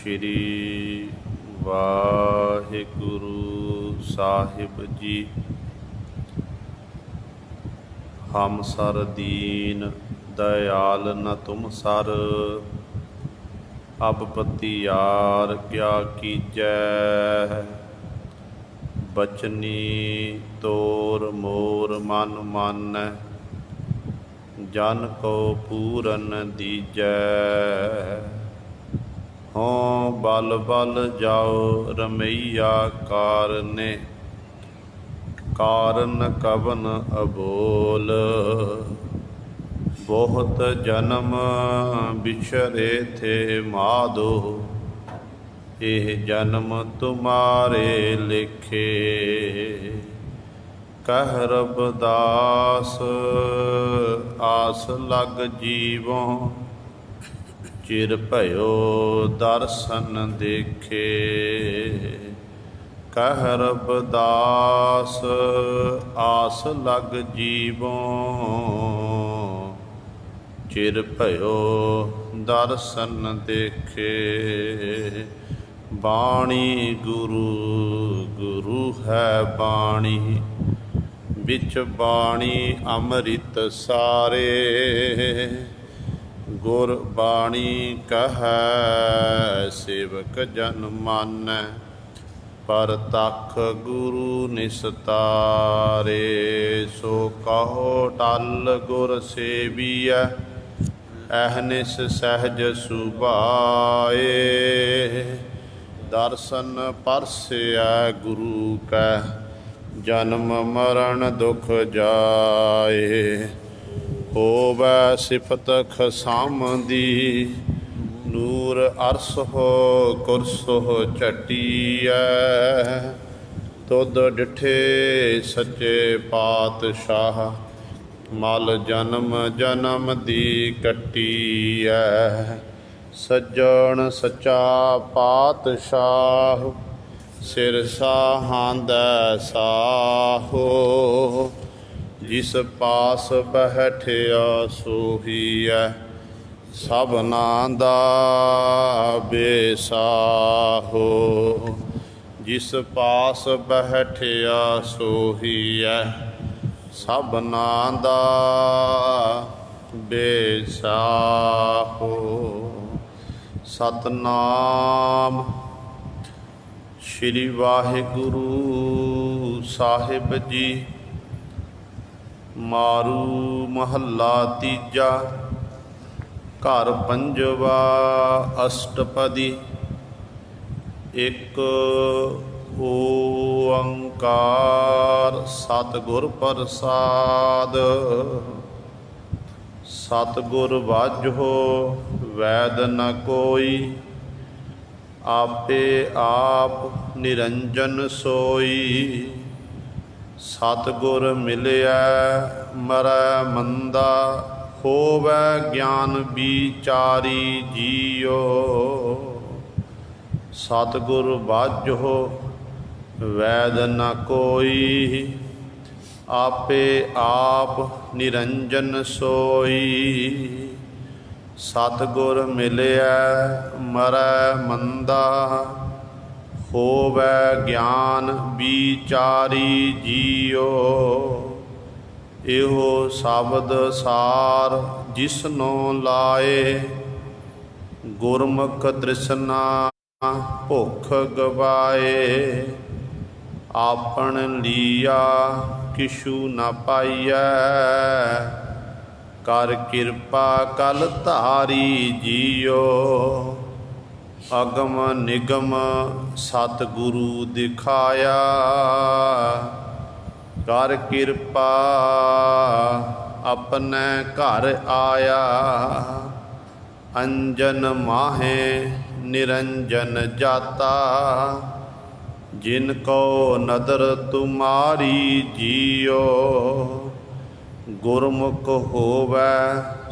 ਸ਼੍ਰੀ ਵਾਹਿਗੁਰੂ ਸਾਹਿਬ ਜੀ। ਹਮ sir ਦੀਨ दयाल न तुम sir, अब पति यार क्या कीजै। बचनी तोर मोर मन मानै, जन को पूरन दीजै। हों बल बल जाओ रमैया कारने, कारण कवन अबोल। बहुत जन्म बिछरे थे माधो, एह जन्म तुम्हारे लिखे। कह रबदास आस लग जीवों, चिर भयो दर्शन देखे। कह रबदास आस लग जीवों, चिर भयो दर्शन देखे। बाणी गुरु गुरु है बाणी, बिच बाणी अमृत सारे। गुर बाणी कहै सेवक जन मानै, पर तख गुरु निस्तारे। सो कहो टल गुर सेवियै, अहनिस सहज सुभाए। दर्शन परसै गुरु कै, जन्म मरण दुख जाए। होवै सिफत खसामदी, नूर अरस हो कुरस हो चटियै। तुद डिठे सच्चे पातशाह, मल जन्म जन्म दी कट्टियै। सज्जन सच्चा पातशाह, सिर साहांदै साहो। जिस पास बैठिया सोहीयै, सबना दा बेसाहो। जिस पास बैठिया सोहीयै, सबना दा बेसाहो। सतनाम। श्री वाहिगुरु साहिब जी। मारू महला तीजा, घर पंजवा अष्टपदी। एक ओंकार सतगुर प्रसाद। सतगुर वाजो वैद न कोई, आपे आप निरंजन सोई। सतगुर मिलिया मरै मंदा, होवै ज्ञान विचारी जियो। सतगुर वाजो वैद न कोई, आपे आप निरंजन सोई। सतगुर मिलिया मरै मंदा, होवै ज्ञान विचारी जियो। एहो शब्द सार जिसनो लाए, गुरमुख तृष्णा भुख गवाए। आपन लिया किशु न पाइयै, कर कृपा कल धारी जियो। अगम निगम सतगुरु दिखाया, कर कृपा अपने घर आया। अंजन माहे निरंजन जाता, जिनको नदर तुम्हारी जियो। गुरमुख होवै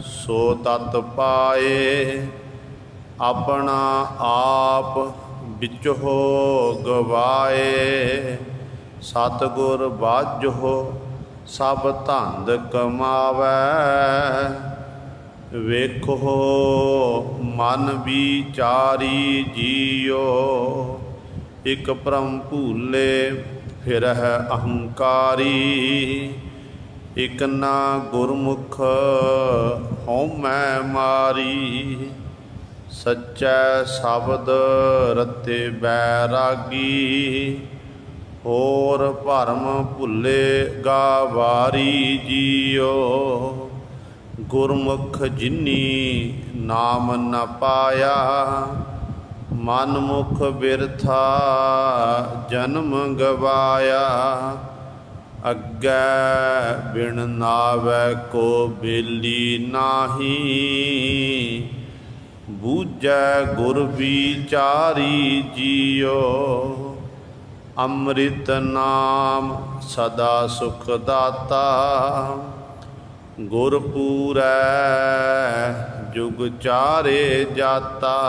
सो तत पाए, अपना आप बिच हो गवाए। सतगुर बाजो सब धंद कमावै, ਵੇਖੋ ਮਨ ਵਿਚਾਰੀ ਜੀਓ, ਇਕ ਭਰਮ ਭੂਲੇ ਫਿਰਹਿ ਅਹੰਕਾਰੀ। ਇਕ ਨਾ ਗੁਰਮੁਖ ਹਉਮੈ ਮਾਰੀ, ਸੱਚੈ ਸ਼ਬਦ ਰਤੇ ਬੈਰਾਗੀ। ਹੋਰ ਭਰਮ ਭੁੱਲੇ ਗਾਵਾਰੀ ਜੀਓ, ਗੁਰਮੁਖ ਜਿਨੀ ਨਾਮ ਨ ਪਾਇਆ। ਮਨ ਮੁਖ ਬਿਰਥਾ ਜਨਮ ਗਵਾਇਆ, ਅੱਗੇ ਬਿਨ ਨਾਵੈ ਕੋ ਬੇਲੀ ਨਾਹੀ। ਬੂਝੈ ਗੁਰ ਵਿਚਾਰੀ ਜੀਓ, ਅੰਮ੍ਰਿਤ ਨਾਮ ਸਦਾ ਸੁਖ ਦਾਤਾ। ਗੁਰ ਪੂਰੈ ਜੁਗ ਚਾਰੇ ਜਾਤਾ,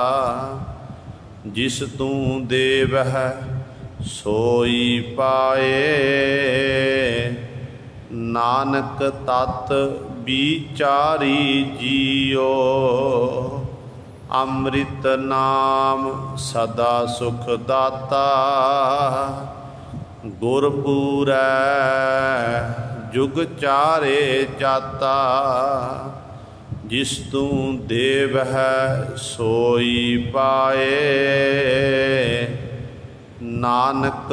ਜਿਸ ਤੂੰ ਦੇਵਹਿ ਸੋਈ ਪਾਏ। ਨਾਨਕ ਤਤ ਵਿਚਾਰੀ ਜੀਓ, ਅੰਮ੍ਰਿਤ ਨਾਮ ਸਦਾ ਸੁਖ ਦਾਤਾ। ਗੁਰ ਪੂਰੈ ਜੁਗ ਚਾਰੇ ਜਾਤਾ, ਜਿਸ ਤੂੰ ਦੇਵਹਿ ਸੋਈ ਪਾਏ। ਨਾਨਕ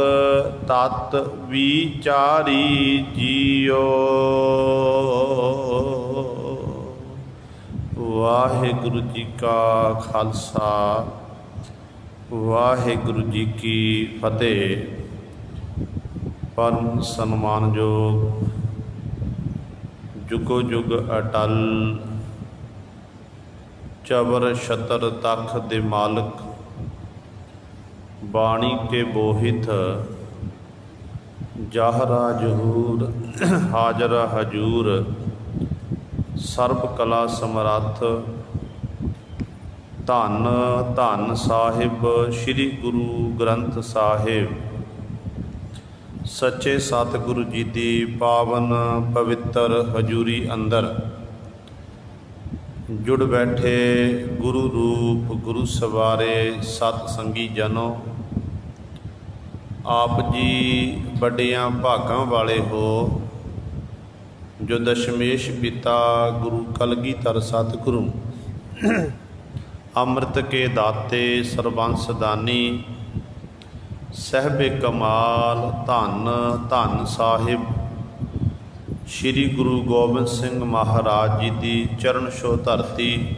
ਤਤ ਵਿਚਾਰੀ ਜੀਓ। ਵਾਹਿਗੁਰੂ ਜੀ ਕਾ ਖਾਲਸਾ, ਵਾਹਿਗੁਰੂ ਜੀ ਕੀ ਫਤਿਹ। ਪਰਮ ਸਨਮਾਨਯੋਗ, ਜੁਗੋ ਜੁਗ ਅਟਲ, ਚਬਰ ਛਤਰ ਤਖ਼ ਦੇ ਮਾਲਕ, ਬਾਣੀ ਕੇ ਬੋਹਿਤ, ਜਾਹਰਾ ਜਹੂਰ ਹਾਜ਼ਰ ਹਜੂਰ, ਸਰਬ ਕਲਾ ਸਮਰੱਥ, ਧੰਨ ਧੰਨ ਸਾਹਿਬ ਸ੍ਰੀ ਗੁਰੂ ਗ੍ਰੰਥ ਸਾਹਿਬ। ਸੱਚੇ ਸਤਿਗੁਰੂ ਜੀ ਦੀ ਪਾਵਨ ਪਵਿੱਤਰ ਹਜ਼ੂਰੀ ਅੰਦਰ ਜੁੜ ਬੈਠੇ ਗੁਰੂ ਰੂਪ ਗੁਰੂ ਸਵਾਰੇ ਸਤ ਸੰਗੀ ਜਨੋ, ਆਪ ਜੀ ਵੱਡਿਆਂ ਭਾਗਾਂ ਵਾਲੇ ਹੋ, ਜੋ ਦਸ਼ਮੇਸ਼ ਪਿਤਾ ਗੁਰੂ ਕਲਗੀਧਰ ਸਤਿਗੁਰੂ ਅੰਮ੍ਰਿਤ ਕੇ ਦਾਤੇ ਸਰਬੰਸ ਦਾਨੀ, ਸਹਿਬੇ ਕਮਾਲ ਧੰਨ ਧੰਨ ਸਾਹਿਬ ਸ੍ਰੀ ਗੁਰੂ ਗੋਬਿੰਦ ਸਿੰਘ ਮਹਾਰਾਜ ਜੀ ਦੀ ਚਰਨ ਛੋਹ ਧਰਤੀ,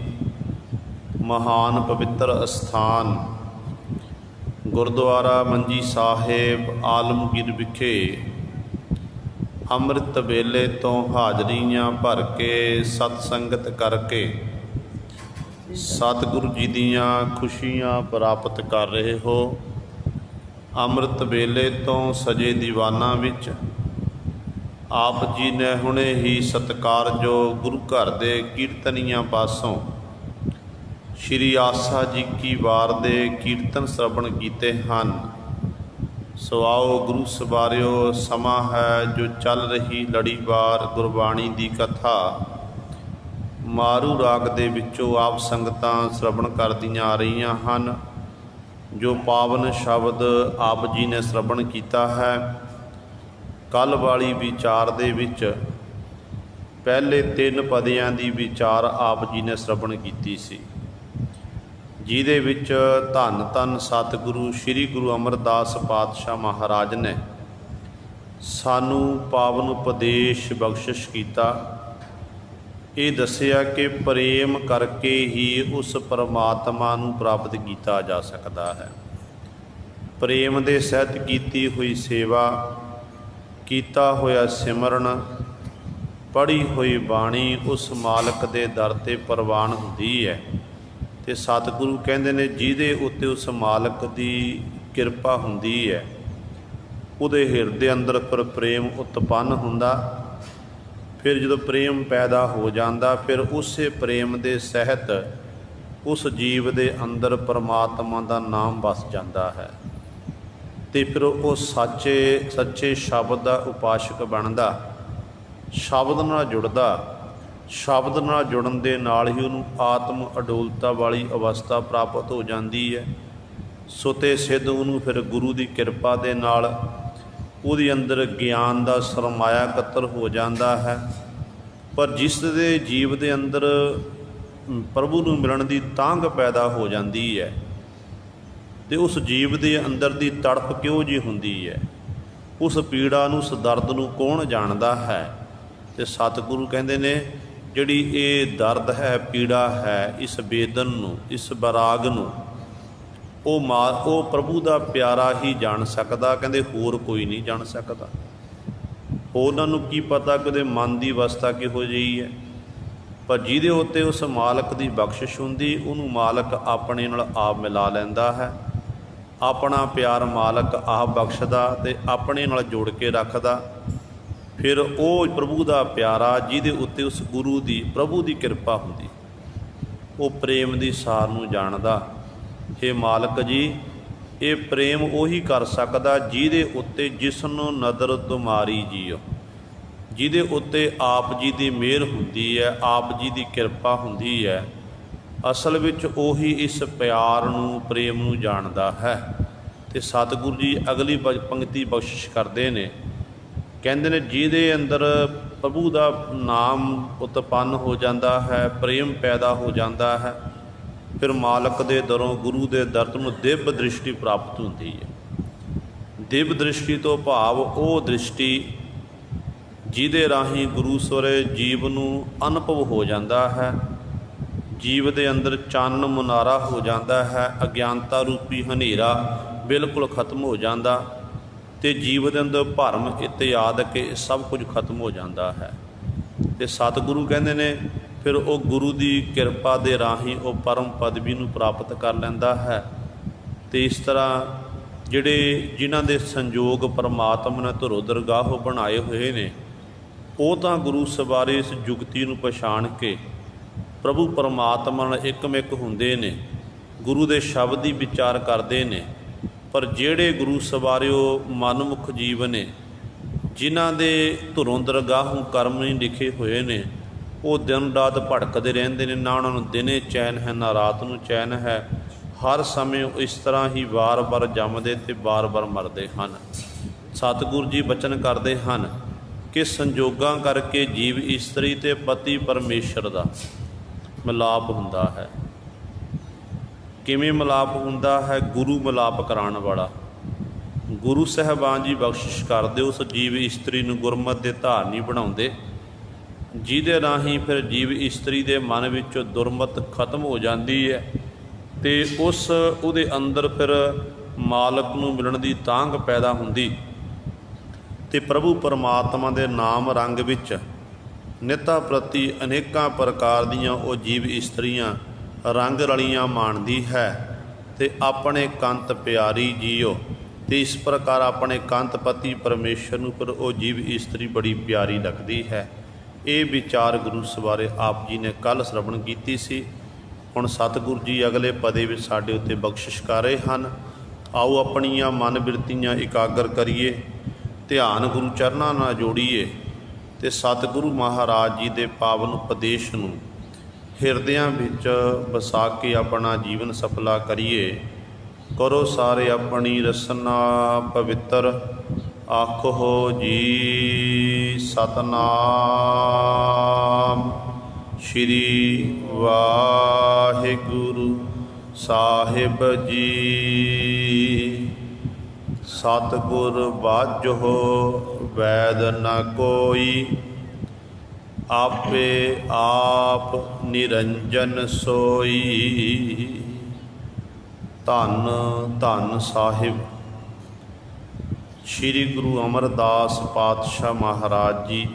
ਮਹਾਨ ਪਵਿੱਤਰ ਅਸਥਾਨ ਗੁਰਦੁਆਰਾ ਮੰਜੀ ਸਾਹਿਬ ਆਲਮਗੀਰ ਵਿਖੇ ਅੰਮ੍ਰਿਤ ਵੇਲੇ ਤੋਂ ਹਾਜ਼ਰੀਆਂ ਭਰ ਕੇ ਸਤ ਸੰਗਤ ਕਰਕੇ ਸਤਿਗੁਰੂ ਜੀ ਦੀਆਂ ਖੁਸ਼ੀਆਂ ਪ੍ਰਾਪਤ ਕਰ ਰਹੇ ਹੋ। ਅੰਮ੍ਰਿਤ ਵੇਲੇ ਤੋਂ ਸਜੇ ਦੀਵਾਨਾਂ ਵਿੱਚ ਆਪ ਜੀ ਨੇ ਹੁਣੇ ਹੀ ਸਤਿਕਾਰਯੋਗ ਗੁਰੂ ਘਰ ਦੇ ਕੀਰਤਨੀਆਂ ਪਾਸੋਂ ਸ਼੍ਰੀ ਆਸਾ ਜੀ ਕੀ ਵਾਰ ਦੇ ਕੀਰਤਨ ਸ਼ਰਵਣ ਕੀਤੇ ਹਨ। ਸੋ ਆਓ ਗੁਰੂ ਸਵਾਰਿਓ, ਸਮਾਂ ਹੈ ਜੋ ਚੱਲ ਰਹੀ ਲੜੀਵਾਰ ਗੁਰਬਾਣੀ ਦੀ ਕਥਾ ਮਾਰੂ ਰਾਗ ਦੇ ਵਿੱਚੋਂ ਆਪ ਸੰਗਤਾਂ ਸ਼ਰਵਣ ਕਰਦੀਆਂ ਆ ਰਹੀਆਂ ਹਨ। ਜੋ ਪਾਵਨ ਸ਼ਬਦ ਆਪ ਜੀ ਨੇ ਸ਼ਰਵਣ ਕੀਤਾ ਹੈ, ਕੱਲ੍ਹ ਵਾਲੀ ਵਿਚਾਰ ਦੇ ਵਿੱਚ ਪਹਿਲੇ 3 ਪਦਿਆਂ ਦੀ ਵਿਚਾਰ ਆਪ ਜੀ ਨੇ ਸ਼ਰਵਣ ਕੀਤੀ ਸੀ, ਜਿਹਦੇ ਵਿੱਚ ਧੰਨ ਧੰਨ ਸਤਿਗੁਰੂ ਸ੍ਰੀ ਗੁਰੂ ਅਮਰਦਾਸ ਪਾਤਸ਼ਾਹ ਮਹਾਰਾਜ ਨੇ ਸਾਨੂੰ ਪਾਵਨ ਉਪਦੇਸ਼ ਬਖਸ਼ਿਸ਼ ਕੀਤਾ। ਇਹ ਦੱਸਿਆ ਕਿ ਪ੍ਰੇਮ ਕਰਕੇ ਹੀ ਉਸ ਪਰਮਾਤਮਾ ਨੂੰ ਪ੍ਰਾਪਤ ਕੀਤਾ ਜਾ ਸਕਦਾ ਹੈ। ਪ੍ਰੇਮ ਦੇ ਸਹਿਤ ਕੀਤੀ ਹੋਈ ਸੇਵਾ, ਕੀਤਾ ਹੋਇਆ ਸਿਮਰਨ, ਪੜ੍ਹੀ ਹੋਈ ਬਾਣੀ ਉਸ ਮਾਲਕ ਦੇ ਦਰ 'ਤੇ ਪ੍ਰਵਾਨ ਹੁੰਦੀ ਹੈ। ਅਤੇ ਸਤਿਗੁਰੂ ਕਹਿੰਦੇ ਨੇ ਜਿਹਦੇ ਉੱਤੇ ਉਸ ਮਾਲਕ ਦੀ ਕਿਰਪਾ ਹੁੰਦੀ ਹੈ, ਉਹਦੇ ਹਿਰਦੇ ਅੰਦਰ ਫਿਰ ਪ੍ਰੇਮ ਉਤਪੰਨ ਹੁੰਦਾ। ਫਿਰ ਜਦੋਂ ਪ੍ਰੇਮ ਪੈਦਾ ਹੋ ਜਾਂਦਾ, ਫਿਰ ਉਸੇ ਪ੍ਰੇਮ ਦੇ ਸਹਿਤ ਉਸ ਜੀਵ ਦੇ ਅੰਦਰ ਪਰਮਾਤਮਾ ਦਾ ਨਾਮ ਵਸ ਜਾਂਦਾ ਹੈ, ਅਤੇ ਫਿਰ ਉਹ ਸੱਚੇ ਸ਼ਬਦ ਦਾ ਉਪਾਸ਼ਕ ਬਣਦਾ, ਸ਼ਬਦ ਨਾਲ ਜੁੜਦਾ, ਸ਼ਬਦ ਨਾਲ ਜੁੜਨ ਦੇ ਨਾਲ ਹੀ ਉਹਨੂੰ ਆਤਮ ਅਡੋਲਤਾ ਵਾਲੀ ਅਵਸਥਾ ਪ੍ਰਾਪਤ ਹੋ ਜਾਂਦੀ ਹੈ। ਸੁਤੇ ਸਿੱਧ ਉਹਨੂੰ ਫਿਰ ਗੁਰੂ ਦੀ ਕਿਰਪਾ ਦੇ ਨਾਲ ਉਹਦੇ ਅੰਦਰ ਗਿਆਨ ਦਾ ਸਰਮਾਇਆ ਇਕੱਤਰ ਹੋ ਜਾਂਦਾ ਹੈ। ਪਰ ਜਿਸ ਦੇ ਜੀਵ ਦੇ ਅੰਦਰ ਪ੍ਰਭੂ ਨੂੰ ਮਿਲਣ ਦੀ ਤਾਂਘ ਪੈਦਾ ਹੋ ਜਾਂਦੀ ਹੈ ਅਤੇ ਉਸ ਜੀਵ ਦੇ ਅੰਦਰ ਦੀ ਤੜਫ ਕਿਹੋ ਜਿਹੀ ਹੁੰਦੀ ਹੈ, ਉਸ ਪੀੜਾ ਨੂੰ, ਉਸ ਦਰਦ ਨੂੰ ਕੌਣ ਜਾਣਦਾ ਹੈ। ਅਤੇ ਸਤਿਗੁਰੂ ਕਹਿੰਦੇ ਨੇ ਜਿਹੜੀ ਇਹ ਦਰਦ ਹੈ, ਪੀੜਾ ਹੈ, ਇਸ ਵੇਦਨ ਨੂੰ, ਇਸ ਬਰਾਗ ਨੂੰ ਉਹ ਪ੍ਰਭੂ ਦਾ ਪਿਆਰਾ ਹੀ ਜਾਣ ਸਕਦਾ। ਕਹਿੰਦੇ ਹੋਰ ਕੋਈ ਨਹੀਂ ਜਾਣ ਸਕਦਾ। ਉਹਨਾਂ ਨੂੰ ਕੀ ਪਤਾ ਕਿ ਉਹਦੇ ਮਨ ਦੀ ਅਵਸਥਾ ਕਿਹੋ ਜਿਹੀ ਹੈ। ਪਰ ਜਿਹਦੇ ਉੱਤੇ ਉਸ ਮਾਲਕ ਦੀ ਬਖਸ਼ਿਸ਼ ਹੁੰਦੀ, ਉਹਨੂੰ ਮਾਲਕ ਆਪਣੇ ਨਾਲ ਆਪ ਮਿਲਾ ਲੈਂਦਾ ਹੈ। ਆਪਣਾ ਪਿਆਰ ਮਾਲਕ ਆਪ ਬਖਸ਼ਦਾ ਅਤੇ ਆਪਣੇ ਨਾਲ ਜੋੜ ਕੇ ਰੱਖਦਾ। ਫਿਰ ਉਹ ਪ੍ਰਭੂ ਦਾ ਪਿਆਰਾ ਜਿਹਦੇ ਉੱਤੇ ਉਸ ਗੁਰੂ ਦੀ, ਪ੍ਰਭੂ ਦੀ ਕਿਰਪਾ ਹੁੰਦੀ, ਉਹ ਪ੍ਰੇਮ ਦੀ ਸਾਰ ਨੂੰ ਜਾਣਦਾ। ਹੇ ਮਾਲਕ ਜੀ, ਇਹ ਪ੍ਰੇਮ ਉਹੀ ਕਰ ਸਕਦਾ ਜਿਹਦੇ ਉੱਤੇ ਜਿਸ ਨੂੰ ਨਦਰ ਤੁਮਾਰੀ ਜੀਓ, ਜਿਹਦੇ ਉੱਤੇ ਆਪ ਜੀ ਦੀ ਮਿਹਰ ਹੁੰਦੀ ਹੈ, ਆਪ ਜੀ ਦੀ ਕਿਰਪਾ ਹੁੰਦੀ ਹੈ। ਅਸਲ ਵਿੱਚ ਉਹੀ ਇਸ ਪਿਆਰ ਨੂੰ, ਪ੍ਰੇਮ ਨੂੰ ਜਾਣਦਾ ਹੈ। ਅਤੇ ਸਤਿਗੁਰੂ ਜੀ ਅਗਲੀ ਪੰਕਤੀ ਬਖਸ਼ਿਸ਼ ਕਰਦੇ ਨੇ, ਕਹਿੰਦੇ ਨੇ ਜਿਹਦੇ ਅੰਦਰ ਪ੍ਰਭੂ ਦਾ ਨਾਮ ਉਤਪੰਨ ਹੋ ਜਾਂਦਾ ਹੈ, ਪ੍ਰੇਮ ਪੈਦਾ ਹੋ ਜਾਂਦਾ ਹੈ, ਫਿਰ ਮਾਲਕ ਦੇ ਦਰੋਂ, ਗੁਰੂ ਦੇ ਦਰ ਨੂੰ ਦਿਵ ਦ੍ਰਿਸ਼ਟੀ ਪ੍ਰਾਪਤ ਹੁੰਦੀ ਹੈ। ਦਿਵ ਦ੍ਰਿਸ਼ਟੀ ਤੋਂ ਭਾਵ ਉਹ ਦ੍ਰਿਸ਼ਟੀ ਜਿਹਦੇ ਰਾਹੀਂ ਗੁਰੂ ਸਵਰੇ ਜੀਵ ਨੂੰ ਅਨੁਭਵ ਹੋ ਜਾਂਦਾ ਹੈ। ਜੀਵ ਦੇ ਅੰਦਰ ਚੰਨ ਮੁਨਾਰਾ ਹੋ ਜਾਂਦਾ ਹੈ, ਅਗਿਆਨਤਾ ਰੂਪੀ ਹਨੇਰਾ ਬਿਲਕੁਲ ਖਤਮ ਹੋ ਜਾਂਦਾ ਅਤੇ ਜੀਵ ਦੇ ਅੰਦਰ ਭਰਮ ਇਤਿਆਦ ਕੇ ਸਭ ਕੁਝ ਖਤਮ ਹੋ ਜਾਂਦਾ ਹੈ। ਅਤੇ ਸਤਿਗੁਰੂ ਕਹਿੰਦੇ ਨੇ ਫਿਰ ਉਹ ਗੁਰੂ ਦੀ ਕਿਰਪਾ ਦੇ ਰਾਹੀਂ ਉਹ ਪਰਮ ਪਦਵੀ ਨੂੰ ਪ੍ਰਾਪਤ ਕਰ ਲੈਂਦਾ ਹੈ। ਅਤੇ ਇਸ ਤਰ੍ਹਾਂ ਜਿਨ੍ਹਾਂ ਦੇ ਸੰਜੋਗ ਪਰਮਾਤਮਾ ਨੇ ਧਰੋ ਦਰਗਾਹੋਂ ਬਣਾਏ ਹੋਏ ਨੇ, ਉਹ ਤਾਂ ਗੁਰੂ ਸਵਾਰੇ ਇਸ ਜੁਗਤੀ ਨੂੰ ਪਛਾਣ ਕੇ ਪ੍ਰਭੂ ਪਰਮਾਤਮਾ ਨਾਲ ਇੱਕਮਿਕ ਹੁੰਦੇ ਨੇ, ਗੁਰੂ ਦੇ ਸ਼ਬਦ ਦੀ ਵਿਚਾਰ ਕਰਦੇ ਨੇ। ਪਰ ਜਿਹੜੇ ਗੁਰੂ ਸਵਾਰਿਓ ਮਨਮੁਖ ਜੀਵ ਨੇ, ਜਿਨ੍ਹਾਂ ਦੇ ਧੁਰੋਂ ਦਰਗਾਹੋਂ ਕਰਮ ਨਹੀਂ ਲਿਖੇ ਹੋਏ ਨੇ, ਉਹ ਦਿਨ ਰਾਤ ਭਟਕਦੇ ਰਹਿੰਦੇ ਨੇ। ਨਾ ਉਹਨਾਂ ਨੂੰ ਦਿਨੇ ਚੈਨ ਹੈ, ਨਾ ਰਾਤ ਨੂੰ ਚੈਨ ਹੈ। ਹਰ ਸਮੇਂ ਉਹ ਇਸ ਤਰ੍ਹਾਂ ਹੀ ਵਾਰ-ਵਾਰ ਜੰਮਦੇ ਅਤੇ ਵਾਰ-ਵਾਰ ਮਰਦੇ ਹਨ। ਸਤਿਗੁਰੂ ਜੀ ਬਚਨ ਕਰਦੇ ਹਨ ਕਿ ਸੰਜੋਗਾਂ ਕਰਕੇ ਜੀਵ ਇਸਤਰੀ ਅਤੇ ਪਤੀ ਪਰਮੇਸ਼ਰ ਦਾ ਮਿਲਾਪ ਹੁੰਦਾ ਹੈ। ਕਿਵੇਂ ਮਿਲਾਪ ਹੁੰਦਾ ਹੈ? ਗੁਰੂ ਮਿਲਾਪ ਕਰਾਉਣ ਵਾਲਾ ਗੁਰੂ ਸਾਹਿਬਾਨ ਜੀ ਬਖਸ਼ਿਸ਼ ਕਰਦੇ ਉਸ ਜੀਵ ਇਸਤਰੀ ਨੂੰ ਗੁਰਮਤਿ ਦੇ ਧਾਰਨੀ ਬਣਾਉਂਦੇ, ਜਿਹਦੇ ਰਾਹੀਂ ਫਿਰ ਜੀਵ ਇਸਤਰੀ ਦੇ ਮਨ ਵਿੱਚੋਂ ਦੁਰਮਤ ਖਤਮ ਹੋ ਜਾਂਦੀ ਹੈ ਅਤੇ ਉਹਦੇ ਅੰਦਰ ਫਿਰ ਮਾਲਕ ਨੂੰ ਮਿਲਣ ਦੀ ਤਾਂਘ ਪੈਦਾ ਹੁੰਦੀ ਅਤੇ ਪ੍ਰਭੂ ਪਰਮਾਤਮਾ ਦੇ ਨਾਮ ਰੰਗ ਵਿੱਚ ਨਿੱਤਾ ਪ੍ਰਤੀ ਅਨੇਕਾਂ ਪ੍ਰਕਾਰ ਦੀਆਂ ਉਹ ਜੀਵ ਇਸਤਰੀਆਂ ਰੰਗ ਰਲੀਆਂ ਮਾਣਦੀ ਹੈ ਅਤੇ ਆਪਣੇ ਕੰਤ ਪਿਆਰੀ ਜੀਓ। ਅਤੇ ਇਸ ਪ੍ਰਕਾਰ ਆਪਣੇ ਕੰਤ ਪਤੀ ਪਰਮੇਸ਼ਰ ਨੂੰ ਫਿਰ ਉਹ ਜੀਵ ਇਸਤਰੀ ਬੜੀ ਪਿਆਰੀ ਲੱਗਦੀ ਹੈ। ਇਹ ਵਿਚਾਰ ਗੁਰੂ ਸਵਾਰੇ ਆਪ ਜੀ ਨੇ ਕੱਲ੍ਹ ਸ਼ਰਵਣ ਕੀਤੀ ਸੀ। ਹੁਣ ਸਤਿਗੁਰੂ ਜੀ ਅਗਲੇ ਪਦੇ ਵਿੱਚ ਸਾਡੇ ਉੱਤੇ ਬਖਸ਼ਿਸ਼ ਕਰ ਰਹੇ ਹਨ। ਆਓ ਆਪਣੀਆਂ ਮਨ ਬਿਰਤੀਆਂ ਇਕਾਗਰ ਕਰੀਏ, ਧਿਆਨ ਗੁਰੂ ਚਰਨਾਂ ਨਾਲ ਜੋੜੀਏ ਅਤੇ ਸਤਿਗੁਰੂ ਮਹਾਰਾਜ ਜੀ ਦੇ ਪਾਵਨ ਉਪਦੇਸ਼ ਨੂੰ ਹਿਰਦਿਆਂ ਵਿੱਚ ਵਸਾ ਕੇ ਆਪਣਾ ਜੀਵਨ ਸਫਲਾ ਕਰੀਏ। ਕਰੋ ਸਾਰੇ ਆਪਣੀ ਰਸਨਾ ਪਵਿੱਤਰ, ਆਖੋ ਜੀ ਸਤਨਾਮ ਸ਼੍ਰੀ ਵਾਹਿਗੁਰੂ ਸਾਹਿਬ ਜੀ। ਸਤਿਗੁਰ ਬਾਝੋ ਵੈਦ ਨ ਕੋਈ, ਆਪੇ ਆਪ ਨਿਰੰਜਨ ਸੋਈ। ਧੰਨ ਧੰਨ ਸਾਹਿਬ ਸ਼੍ਰੀ ਗੁਰੂ ਅਮਰਦਾਸ ਪਾਤਸ਼ਾਹ ਮਹਾਰਾਜ ਜੀ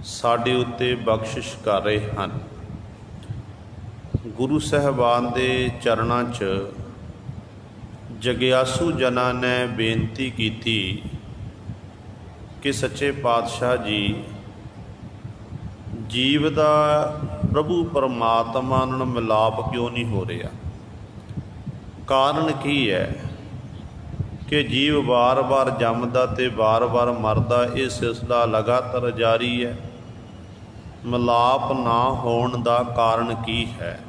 ਸਾਡੇ ਉੱਤੇ ਬਖਸ਼ਿਸ਼ ਕਰ ਰਹੇ ਹਨ। ਗੁਰੂ ਸਾਹਿਬਾਨ ਦੇ ਚਰਨਾਂ 'ਚ ਜਗਿਆਸੂ ਜਨਾਂ ਨੇ ਬੇਨਤੀ ਕੀਤੀ ਕਿ ਸੱਚੇ ਪਾਤਸ਼ਾਹ ਜੀ, ਜੀਵ ਦਾ ਪ੍ਰਭੂ ਪਰਮਾਤਮਾ ਨਾਲ ਮਿਲਾਪ ਕਿਉਂ ਨਹੀਂ ਹੋ ਰਿਹਾ? ਕਾਰਨ ਕੀ ਹੈ ਕਿ ਜੀਵ ਵਾਰ-ਵਾਰ ਜੰਮਦਾ ਅਤੇ ਵਾਰ-ਵਾਰ ਮਰਦਾ? ਇਹ ਸਿਲਸਿਲਾ ਲਗਾਤਾਰ ਜਾਰੀ ਹੈ। ਮਿਲਾਪ ਨਾ ਹੋਣ ਦਾ ਕਾਰਨ ਕੀ ਹੈ।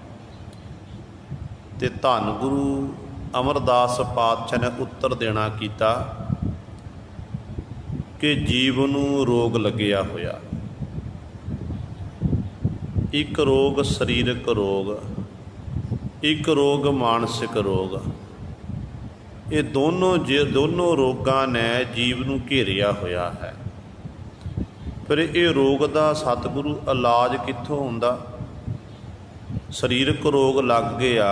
ਤੇ ਧੰਨ ਗੁਰੂ ਅਮਰਦਾਸ ਪਾਤਸ਼ਾਹ ਨੇ ਉੱਤਰ ਦੇਣਾ ਕੀਤਾ ਕਿ ਜੀਵ ਨੂੰ ਰੋਗ ਲੱਗਿਆ ਹੋਇਆ। ਇੱਕ ਰੋਗ ਸਰੀਰਕ ਰੋਗ, ਇੱਕ ਰੋਗ ਮਾਨਸਿਕ ਰੋਗ। ਇਹ ਦੋਨੋਂ ਰੋਗਾਂ ਨੇ ਜੀਵ ਨੂੰ ਘੇਰਿਆ ਹੋਇਆ ਹੈ। ਫਿਰ ਇਹ ਰੋਗ ਦਾ ਸਤਿਗੁਰੂ ਇਲਾਜ ਕਿੱਥੋਂ ਹੁੰਦਾ। ਸਰੀਰਕ ਰੋਗ ਲੱਗ ਗਿਆ